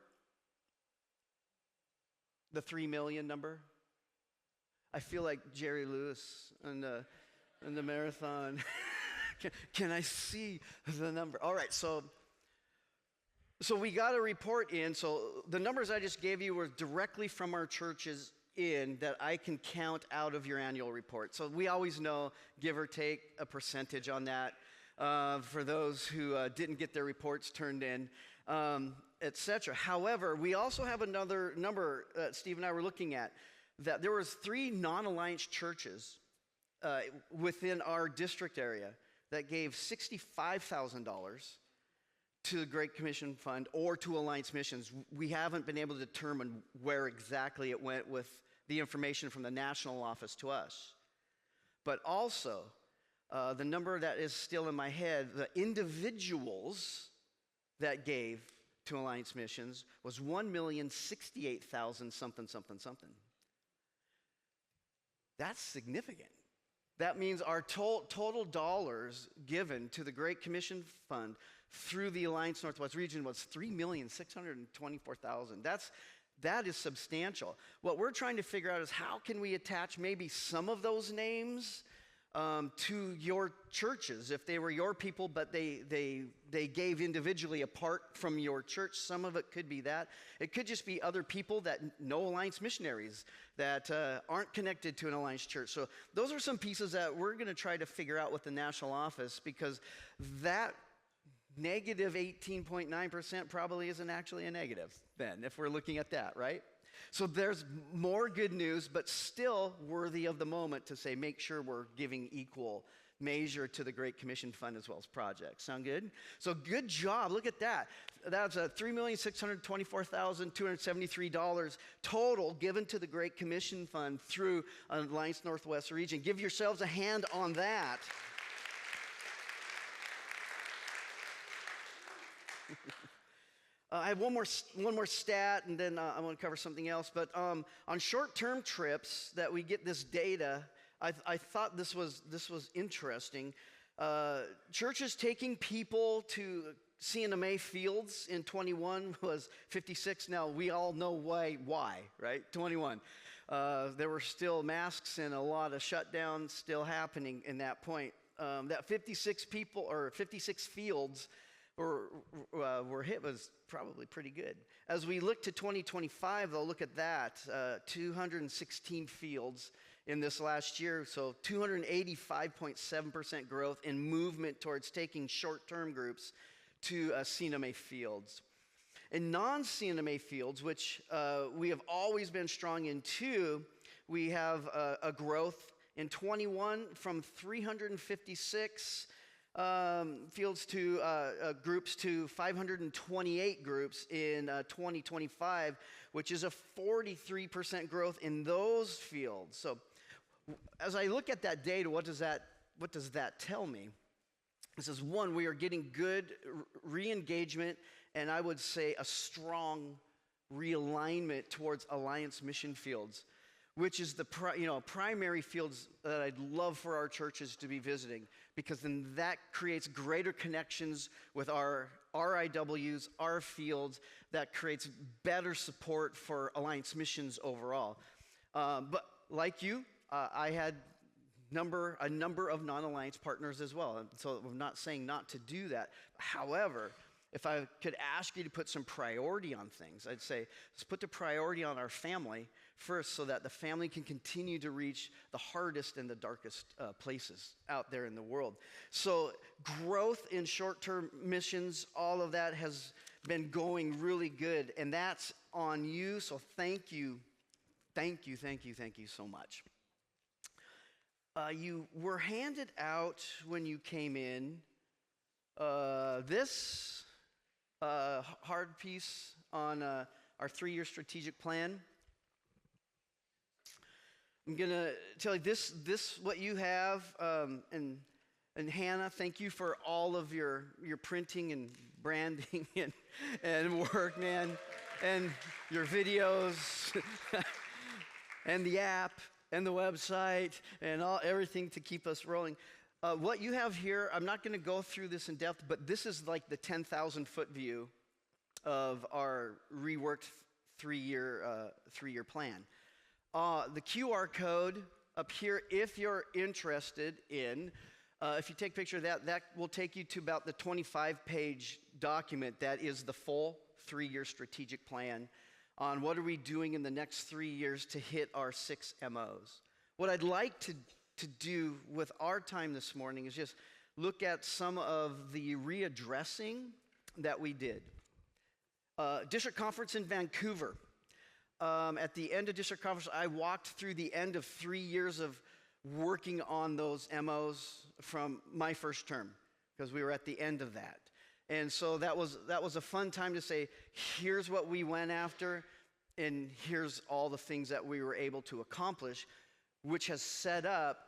The 3 million number? I feel like Jerry Lewis in the marathon. Can I see the number? All right, so we got a report in. So the numbers I just gave you were directly from our churches in that I can count out of your annual report. So we always know, give or take, a percentage on that for those who didn't get their reports turned in, etc. However, we also have another number Steve and I were looking at, that there was 3 non-Alliance churches within our district area that gave $65,000 to the Great Commission Fund or to Alliance Missions. We haven't been able to determine where exactly it went with the information from the national office to us. But also, the number that is still in my head, the individuals that gave to Alliance Missions was 1,068,000 something. That's significant. That means our total dollars given to the Great Commission Fund through the Alliance Northwest region was 3,624,000. That is substantial. What we're trying to figure out is how can we attach maybe some of those names to your churches. If they were your people, but they gave individually apart from your church, some of it could be that. It could just be other people that know Alliance missionaries that aren't connected to an Alliance church. So those are some pieces that we're going to try to figure out with the national office, because that negative 18.9% probably isn't actually a negative then, if we're looking at that, right? So there's more good news, but still worthy of the moment to say, make sure we're giving equal measure to the Great Commission Fund as well as projects. Sound good? So good job. Look at that. That's $3,624,273 total given to the Great Commission Fund through Alliance Northwest Region. Give yourselves a hand on that. I have one more stat, and then I want to cover something else. But on short-term trips that we get this data, I thought this was interesting. Churches taking people to CNMA fields in 21 was 56. Now we all know why, right? 21. There were still masks and a lot of shutdowns still happening in that point. That 56 people or 56 fields were hit was probably pretty good. As we look to 2025, though, look at that, 216 fields in this last year, so 285.7% growth in movement towards taking short-term groups to CNMA fields. In non-CNMA fields, which we have always been strong in too, we have a growth in 21 from 356 fields to groups to 528 groups in 2025, which is a 43% growth in those fields. So as I look at that data, what does that tell me? It says, one, we are getting good re-engagement, and I would say a strong realignment towards Alliance mission fields, which is the primary fields that I'd love for our churches to be visiting, because then that creates greater connections with our RIWs, our fields, that creates better support for Alliance missions overall. But like you, I had a number of non-Alliance partners as well, and so I'm not saying not to do that. However, if I could ask you to put some priority on things, I'd say let's put the priority on our family first, so that the family can continue to reach the hardest and the darkest places out there in the world. So growth in short-term missions, all of that has been going really good, and that's on you, so thank you so much. You were handed out when you came in this hard piece on our 3-year strategic plan. I'm going to tell you this what you have, and Hannah, thank you for all of your printing and branding and work, man, and your videos and the app and the website and everything to keep us rolling. What you have here, I'm not going to go through this in depth, but this is like the 10,000-foot view of our reworked 3-year plan. The QR code up here, if you're interested in, if you take a picture of that will take you to about the 25-page document that is the full 3-year strategic plan on what are we doing in the next 3 years to hit our 6 MOs. What I'd like to do with our time this morning is just look at some of the readdressing that we did. District Conference in Vancouver. At the end of District Conference, I walked through the end of 3 years of working on those MOs from my first term, because we were at the end of that. And so that was a fun time to say, here's what we went after, and here's all the things that we were able to accomplish, which has set up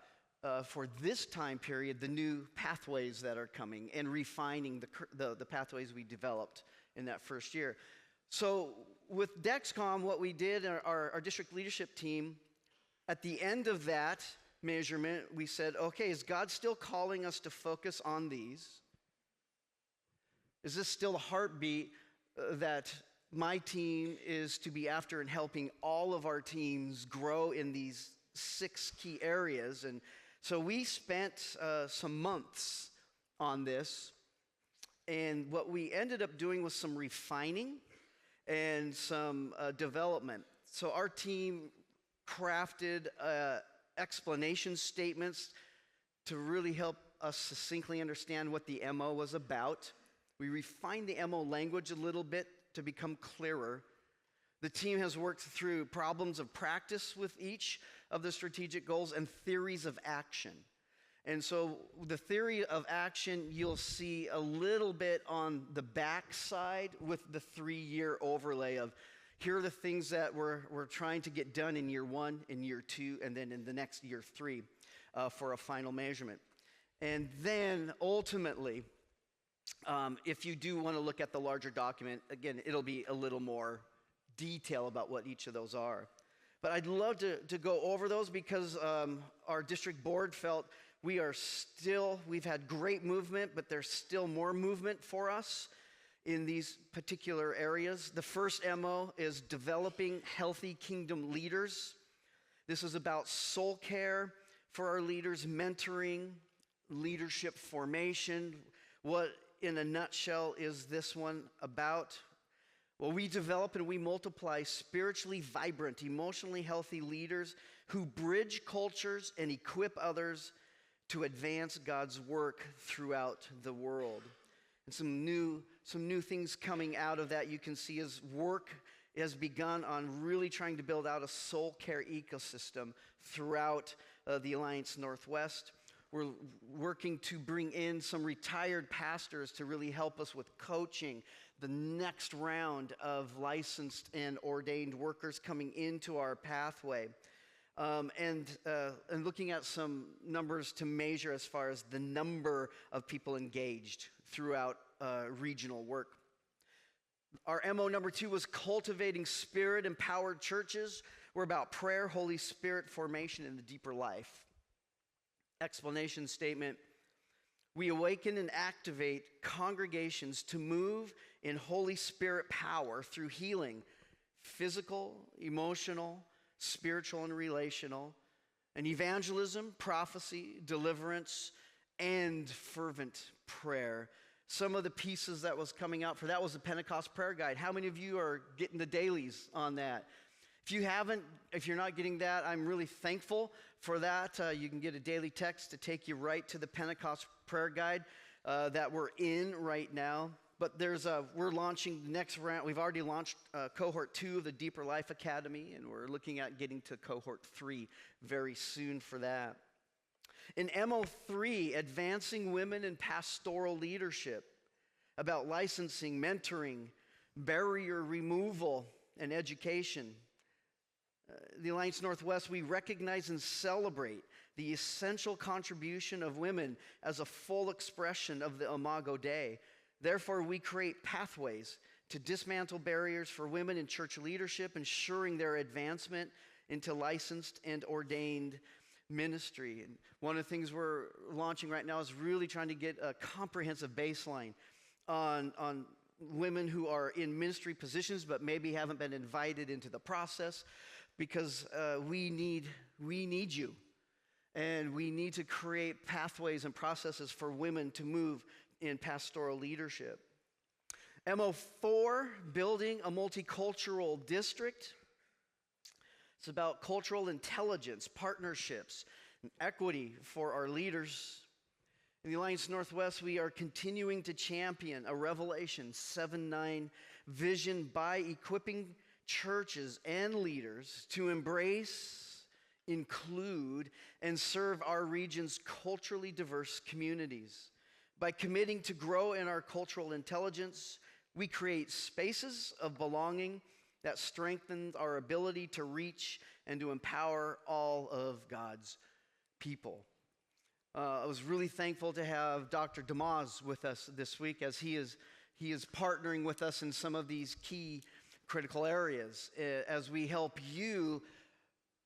for this time period the new pathways that are coming and refining the pathways we developed in that first year. So with Dexcom, what we did, our district leadership team, at the end of that measurement, we said, okay, is God still calling us to focus on these? Is this still the heartbeat that my team is to be after, and helping all of our teams grow in these 6 key areas? And So we spent some months on this, and what we ended up doing was some refining and some development. So our team crafted explanation statements to really help us succinctly understand what the MO was about. We refined the MO language a little bit to become clearer. The team has worked through problems of practice with each of the strategic goals and theories of action. And so the theory of action, you'll see a little bit on the back side with the 3-year overlay of here are the things that we're trying to get done in year 1, in year 2, and then in the next year 3 for a final measurement. And then ultimately, if you do want to look at the larger document, again, it'll be a little more detail about what each of those are. But I'd love to go over those because our district board felt we've had great movement, but there's still more movement for us in these particular areas. The first MO is developing healthy kingdom leaders. This is about soul care for our leaders, mentoring, leadership formation. What, in a nutshell, is this one about? Well, we develop and we multiply spiritually vibrant, emotionally healthy leaders who bridge cultures and equip others to advance God's work throughout the world. And some new things coming out of that you can see is work has begun on really trying to build out a soul care ecosystem throughout the Alliance Northwest. We're working to bring in some retired pastors to really help us with coaching the next round of licensed and ordained workers coming into our pathway. And looking at some numbers to measure as far as the number of people engaged throughout regional work. Our MO number 2 was cultivating spirit-empowered churches. We're about prayer, Holy Spirit formation, and the deeper life. Explanation statement: we awaken and activate congregations to move in Holy Spirit power through healing, physical, emotional, spiritual, and relational, and evangelism, prophecy, deliverance, and fervent prayer. Some of the pieces that was coming out for that was the Pentecost Prayer Guide. How many of you are getting the dailies on that? If you're not getting that, I'm really thankful for that. You can get a daily text to take you right to the Pentecost Prayer Guide that we're in right now. But we're launching the next round. We've already launched cohort 2 of the Deeper Life Academy, and we're looking at getting to cohort 3 very soon for that. In MO3, advancing women in pastoral leadership, about licensing, mentoring, barrier removal, and education. The Alliance Northwest, we recognize and celebrate the essential contribution of women as a full expression of the Imago Dei. Therefore, we create pathways to dismantle barriers for women in church leadership, ensuring their advancement into licensed and ordained ministry. And one of the things we're launching right now is really trying to get a comprehensive baseline on women who are in ministry positions but maybe haven't been invited into the process, because we need you. And we need to create pathways and processes for women to move in pastoral leadership. MO4, building a multicultural district. It's about cultural intelligence, partnerships, and equity for our leaders. In the Alliance Northwest, we are continuing to champion a Revelation 7:9 vision by equipping churches and leaders to embrace, include, and serve our region's culturally diverse communities. By committing to grow in our cultural intelligence, we create spaces of belonging that strengthen our ability to reach and to empower all of God's people. I was really thankful to have Dr. DeMoss with us this week, as he is partnering with us in some of these key critical areas as we help you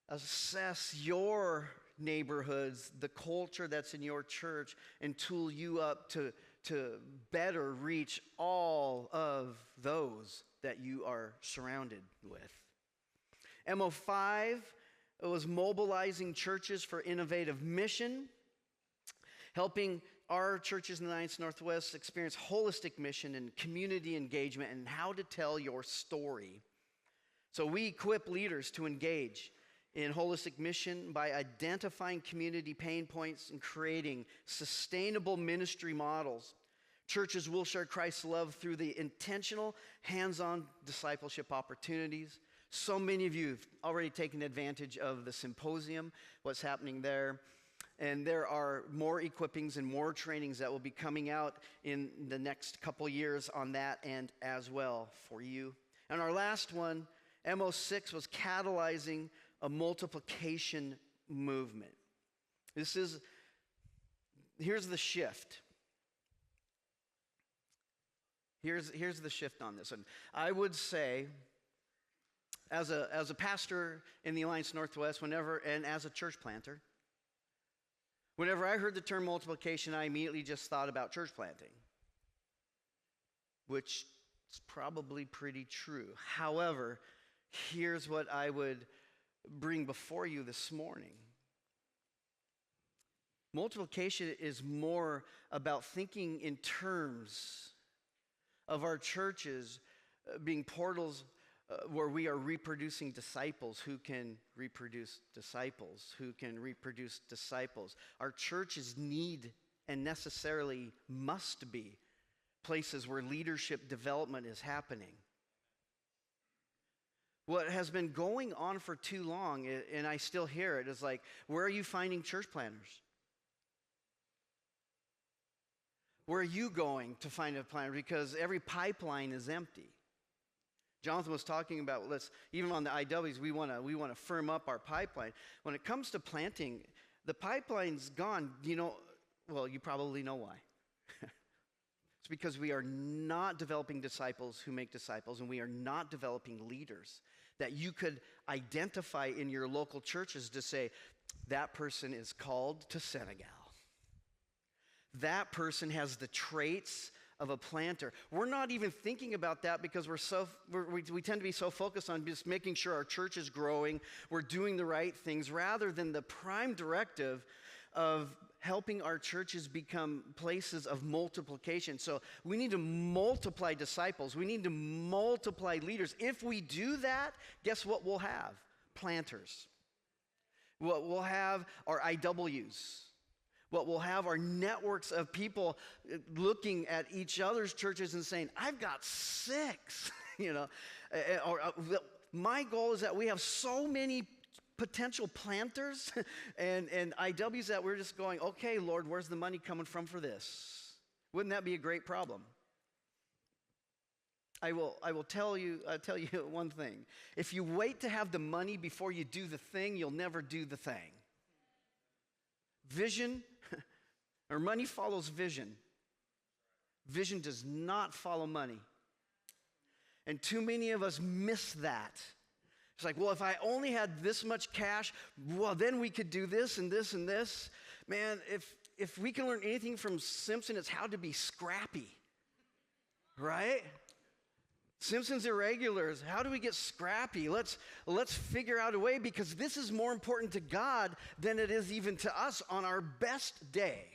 assess your neighborhoods, the culture that's in your church, and tool you up to better reach all of those that you are surrounded with. MO5, It was mobilizing churches for innovative mission, helping our churches in the Alliance Northwest experience holistic mission and community engagement and how to tell your story. So we equip leaders to engage in holistic mission by identifying community pain points and creating sustainable ministry models. Churches will share Christ's love through the intentional, hands-on discipleship opportunities. So many of you have already taken advantage of the symposium, what's happening there. And there are more equippings and more trainings that will be coming out in the next couple years on that end as well for you. And our last one, MO6, was catalyzing a multiplication movement. Here's the shift. Here's the shift on this. And I would say, as a pastor in the Alliance Northwest, and as a church planter, whenever I heard the term multiplication, I immediately just thought about church planting, which is probably pretty true. However, here's what I would bring before you this morning. Multiplication is more about thinking in terms of our churches being portals where we are reproducing disciples who can reproduce disciples, who can reproduce disciples. Our churches need and necessarily must be places where leadership development is happening. What has been going on for too long, and I still hear it, is like, where are you finding church planners? Where are you going to find a planner? Because every pipeline is empty. Jonathan was talking about, even on the IWs, we want to firm up our pipeline. When it comes to planting, the pipeline's gone. You probably know why. It's because we are not developing disciples who make disciples, and we are not developing leaders that you could identify in your local churches to say, that person is called to Senegal. That person has the traits of a planter. We're not even thinking about that because we tend to be so focused on just making sure our church is growing, we're doing the right things, rather than the prime directive of helping our churches become places of multiplication. So we need to multiply disciples. We need to multiply leaders. If we do that, guess what we'll have? Planters. What we'll have are IWs. What we'll have are networks of people looking at each other's churches and saying, I've got 6, my goal is that we have so many potential planters and IWs that we're just going, okay, Lord, where's the money coming from for this? Wouldn't that be a great problem? I will tell you one thing. If you wait to have the money before you do the thing, you'll never do the thing. Vision, or money follows vision. Vision does not follow money. And too many of us miss that. It's like, well, if I only had this much cash, well, then we could do this and this and this. Man, if we can learn anything from Simpson, it's how to be scrappy, right? Simpson's Irregulars, how do we get scrappy? Let's figure out a way, because this is more important to God than it is even to us on our best day.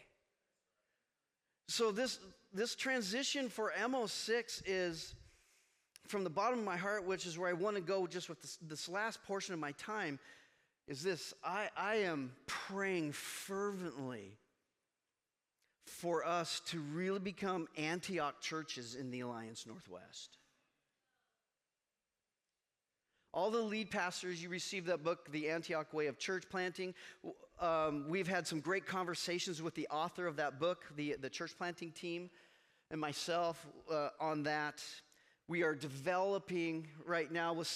So this transition for MO6 is, from the bottom of my heart, which is where I want to go just with this last portion of my time, is this. I am praying fervently for us to really become Antioch churches in the Alliance Northwest. All the lead pastors, you received that book, The Antioch Way of Church Planting. We've had some great conversations with the author of that book, the church planting team, and myself on that. We are developing right now with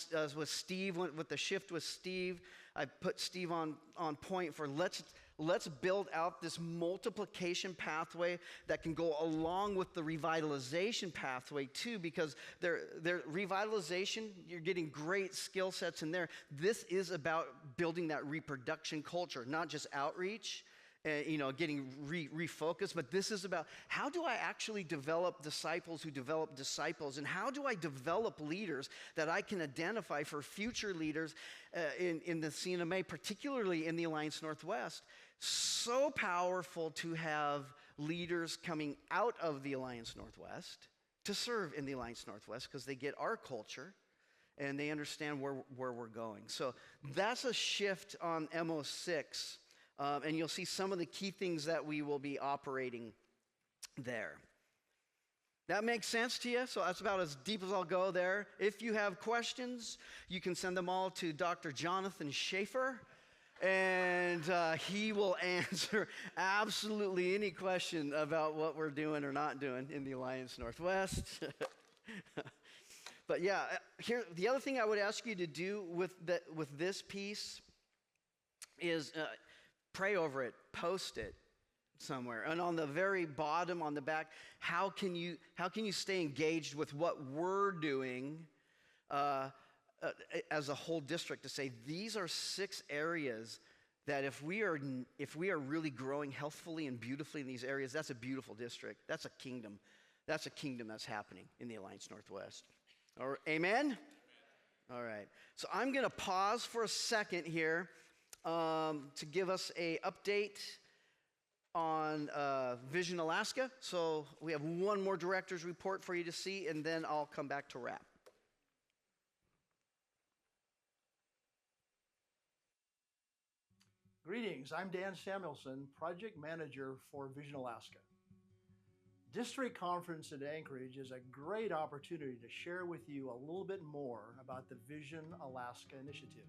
Steve, with the shift with Steve. I put Steve on point for let's build out this multiplication pathway that can go along with the revitalization pathway too, because their revitalization, you're getting great skill sets in there. This is about building that reproduction culture, not just outreach. getting refocused. But this is about, how do I actually develop disciples who develop disciples? And how do I develop leaders that I can identify for future leaders in the CNMA, particularly in the Alliance Northwest? So powerful to have leaders coming out of the Alliance Northwest to serve in the Alliance Northwest, because they get our culture and they understand where we're going. So that's a shift on MO6. And you'll see some of the key things that we will be operating there. That makes sense to you? So that's about as deep as I'll go there. If you have questions, you can send them all to Dr. Jonathan Schaefer, and he will answer absolutely any question about what we're doing or not doing in the Alliance Northwest. But yeah, here, the other thing I would ask you to do with this piece is pray over it, post it somewhere. And on the very bottom, on the back, how can you stay engaged with what we're doing as a whole district, to say these are 6 areas that if we are really growing healthfully and beautifully in these areas, that's a beautiful district. That's a kingdom. That's a kingdom that's happening in the Alliance Northwest. Amen? All right. So I'm going to pause for a second here to give us a update on Vision Alaska. So we have one more director's report for you to see, and then I'll come back to wrap. Greetings, I'm Dan Samuelson, Project Manager for Vision Alaska. District Conference at Anchorage is a great opportunity to share with you a little bit more about the Vision Alaska initiative.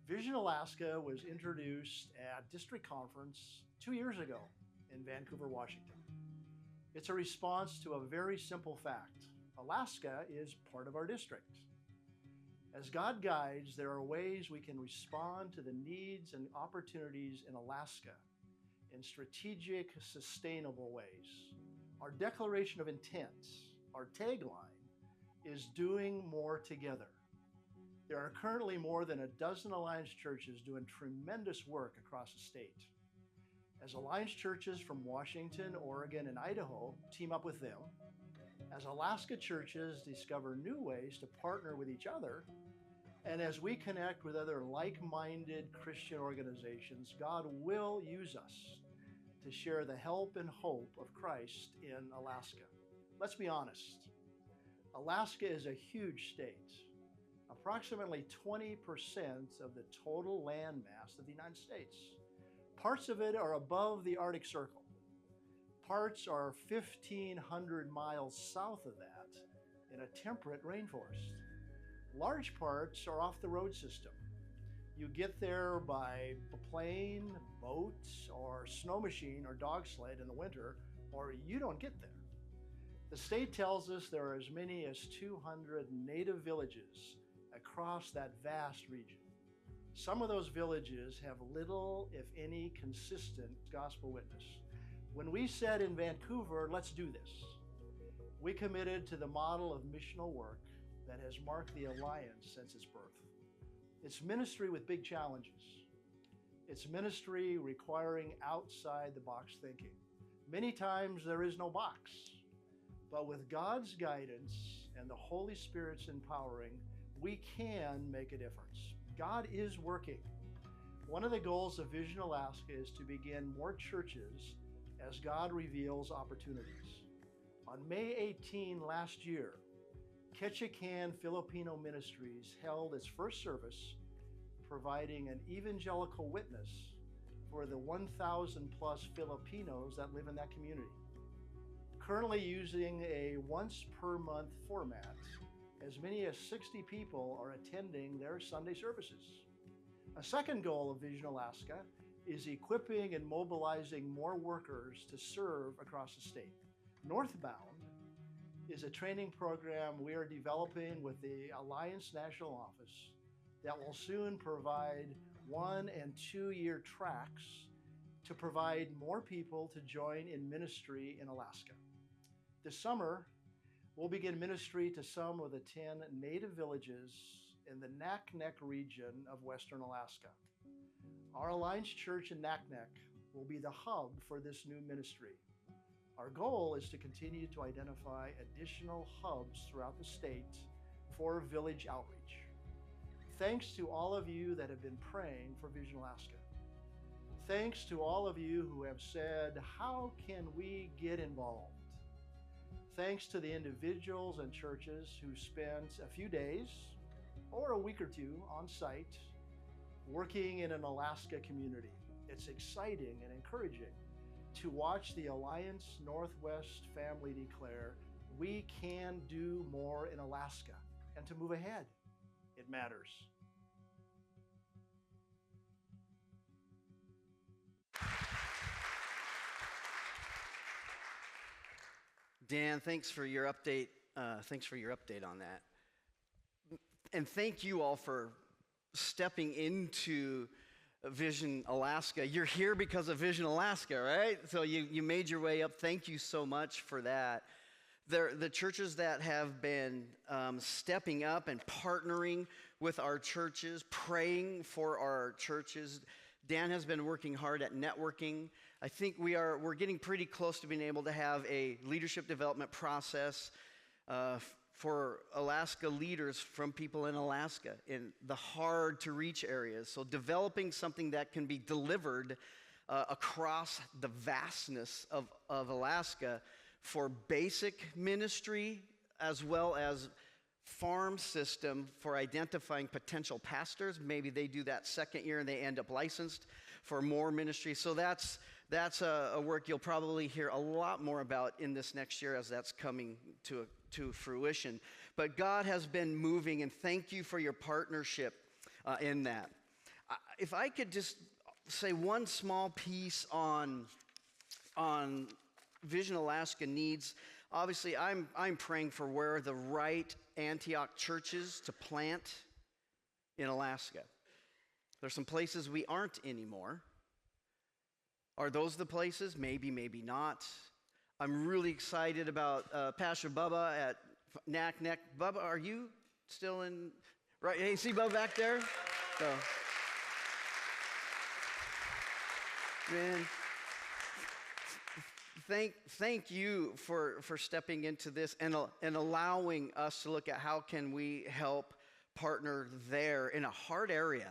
Vision Alaska was introduced at District Conference 2 years ago in Vancouver, Washington. It's a response to a very simple fact. Alaska is part of our district. As God guides, there are ways we can respond to the needs and opportunities in Alaska in strategic, sustainable ways. Our declaration of intent, our tagline, is doing more together. There are currently more than a dozen Alliance churches doing tremendous work across the state. As Alliance churches from Washington, Oregon, and Idaho team up with them, as Alaska churches discover new ways to partner with each other, and as we connect with other like-minded Christian organizations, God will use us to share the help and hope of Christ in Alaska. Let's be honest. Alaska is a huge state. Approximately 20% of the total land mass of the United States. Parts of it are above the Arctic Circle. Parts are 1,500 miles south of that in a temperate rainforest. Large parts are off the road system. You get there by plane, boat, or snow machine or dog sled in the winter, or you don't get there. The state tells us there are as many as 200 native villages across that vast region. Some of those villages have little, if any, consistent gospel witness. When we said in Vancouver, let's do this, we committed to the model of missional work that has marked the Alliance since its birth. It's ministry with big challenges. It's ministry requiring outside the box thinking. Many times there is no box, but with God's guidance and the Holy Spirit's empowering, we can make a difference. God is working. One of the goals of Vision Alaska is to begin more churches as God reveals opportunities. On May 18 last year, Ketchikan Filipino Ministries held its first service, providing an evangelical witness for the 1,000 plus Filipinos that live in that community. Currently using a once per month format, as many as 60 people are attending their Sunday services. A second goal of Vision Alaska is equipping and mobilizing more workers to serve across the state. Northbound is a training program we are developing with the Alliance National Office that will soon provide 1 and 2 year tracks to provide more people to join in ministry in Alaska. This summer, we'll begin ministry to some of the 10 native villages in the Naknek region of Western Alaska. Our Alliance Church in Naknek will be the hub for this new ministry. Our goal is to continue to identify additional hubs throughout the state for village outreach. Thanks to all of you that have been praying for Vision Alaska. Thanks to all of you who have said, how can we get involved? Thanks to the individuals and churches who spent a few days or a week or two on site working in an Alaska community. It's exciting and encouraging to watch the Alliance Northwest family declare, we can do more in Alaska, and to move ahead. It matters. Dan, thanks for your update. Thanks for your update on that. And thank you all for stepping into Vision Alaska. You're here because of Vision Alaska, right? So you made your way up. Thank you so much for that. The churches that have been stepping up and partnering with our churches, praying for our churches. Dan has been working hard at networking. I think we're getting pretty close to being able to have a leadership development process for Alaska leaders from people in Alaska in the hard to reach areas. So developing something that can be delivered across the vastness of Alaska for basic ministry as well as farm system for identifying potential pastors. Maybe they do that second year and they end up licensed for more ministry. So that's a work you'll probably hear a lot more about in this next year as that's coming to fruition. But God has been moving, and thank you for your partnership in that. If I could just say one small piece on Vision Alaska needs, obviously I'm praying for where the right Antioch churches to plant in Alaska. There's some places we aren't anymore. Are those the places? Maybe, maybe not. I'm really excited about Pastor Bubba at Knack Neck. Bubba, are you still in? Right, hey, see Bubba back there? So, man, thank you for stepping into this and allowing us to look at how can we help partner there in a hard area,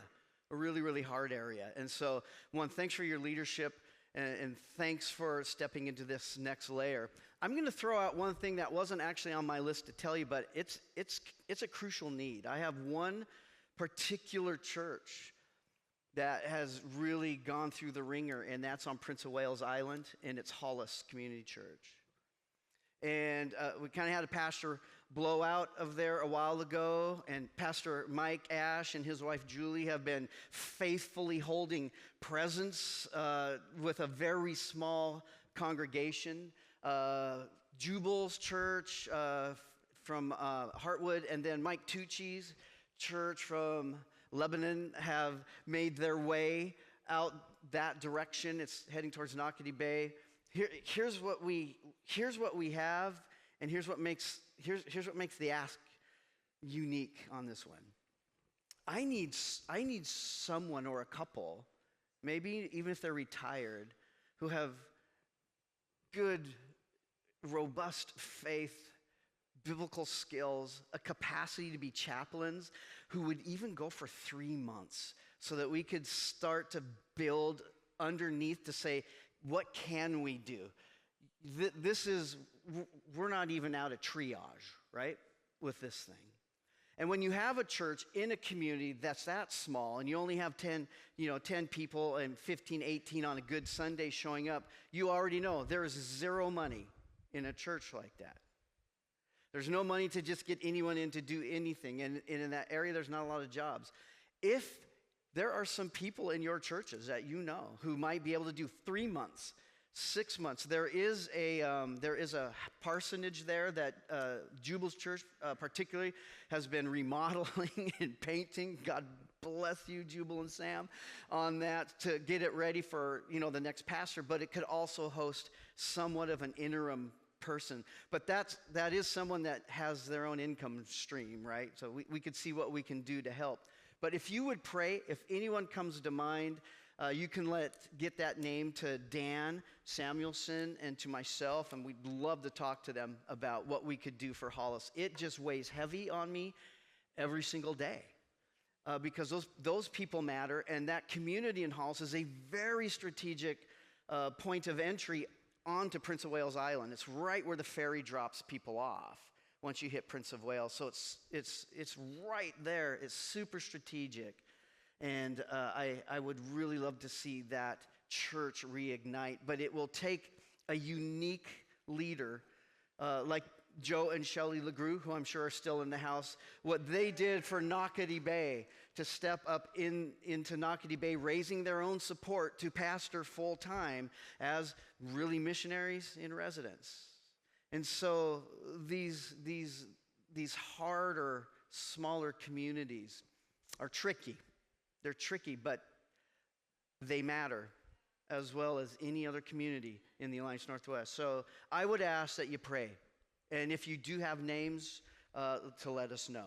a really, really hard area. And so, one, thanks for your leadership. And thanks for stepping into this next layer. I'm going to throw out one thing that wasn't actually on my list to tell you, but it's a crucial need. I have one particular church that has really gone through the ringer, and that's on Prince of Wales Island, and it's Hollis Community Church. And we kind of had a pastor blow out of there a while ago, and Pastor Mike Ash and his wife Julie have been faithfully holding presence with a very small congregation. Jubal's church from Heartwood, and then Mike Tucci's church from Lebanon have made their way out that direction. It's heading towards Nocatee Bay. Here's what we have, and here's what makes the ask unique on this one. I need someone or a couple, maybe even if they're retired, who have good, robust faith, biblical skills, a capacity to be chaplains, who would even go for 3 months so that we could start to build underneath to say, what can we do? We're not even out of triage, right, with this thing. And when you have a church in a community that's that small and you only have 10 people and 15, 18 on a good Sunday showing up, you already know there is zero money in a church like that. There's no money to just get anyone in to do anything. And in that area, there's not a lot of jobs. If there are some people in your churches that you know who might be able to do 3 months, 6 months. There is a parsonage there that Jubal's church particularly has been remodeling and painting. God bless you, Jubal and Sam, on that to get it ready for the next pastor. But it could also host somewhat of an interim person. But that is someone that has their own income stream, right? So we could see what we can do to help. But if you would pray, if anyone comes to mind, You can get that name to Dan Samuelson and to myself, and we'd love to talk to them about what we could do for Hollis. It just weighs heavy on me every single day because those people matter, and that community in Hollis is a very strategic point of entry onto Prince of Wales Island. It's right where the ferry drops people off once you hit Prince of Wales. So it's right there. It's super strategic. And I would really love to see that church reignite. But it will take a unique leader like Joe and Shelley LeGroux, who I'm sure are still in the house. What they did for Nocatee Bay, to step up into Nocatee Bay, raising their own support to pastor full time as really missionaries in residence. And so these harder, smaller communities are tricky. They're tricky, but they matter as well as any other community in the Alliance Northwest. So I would ask that you pray. And if you do have names, to let us know.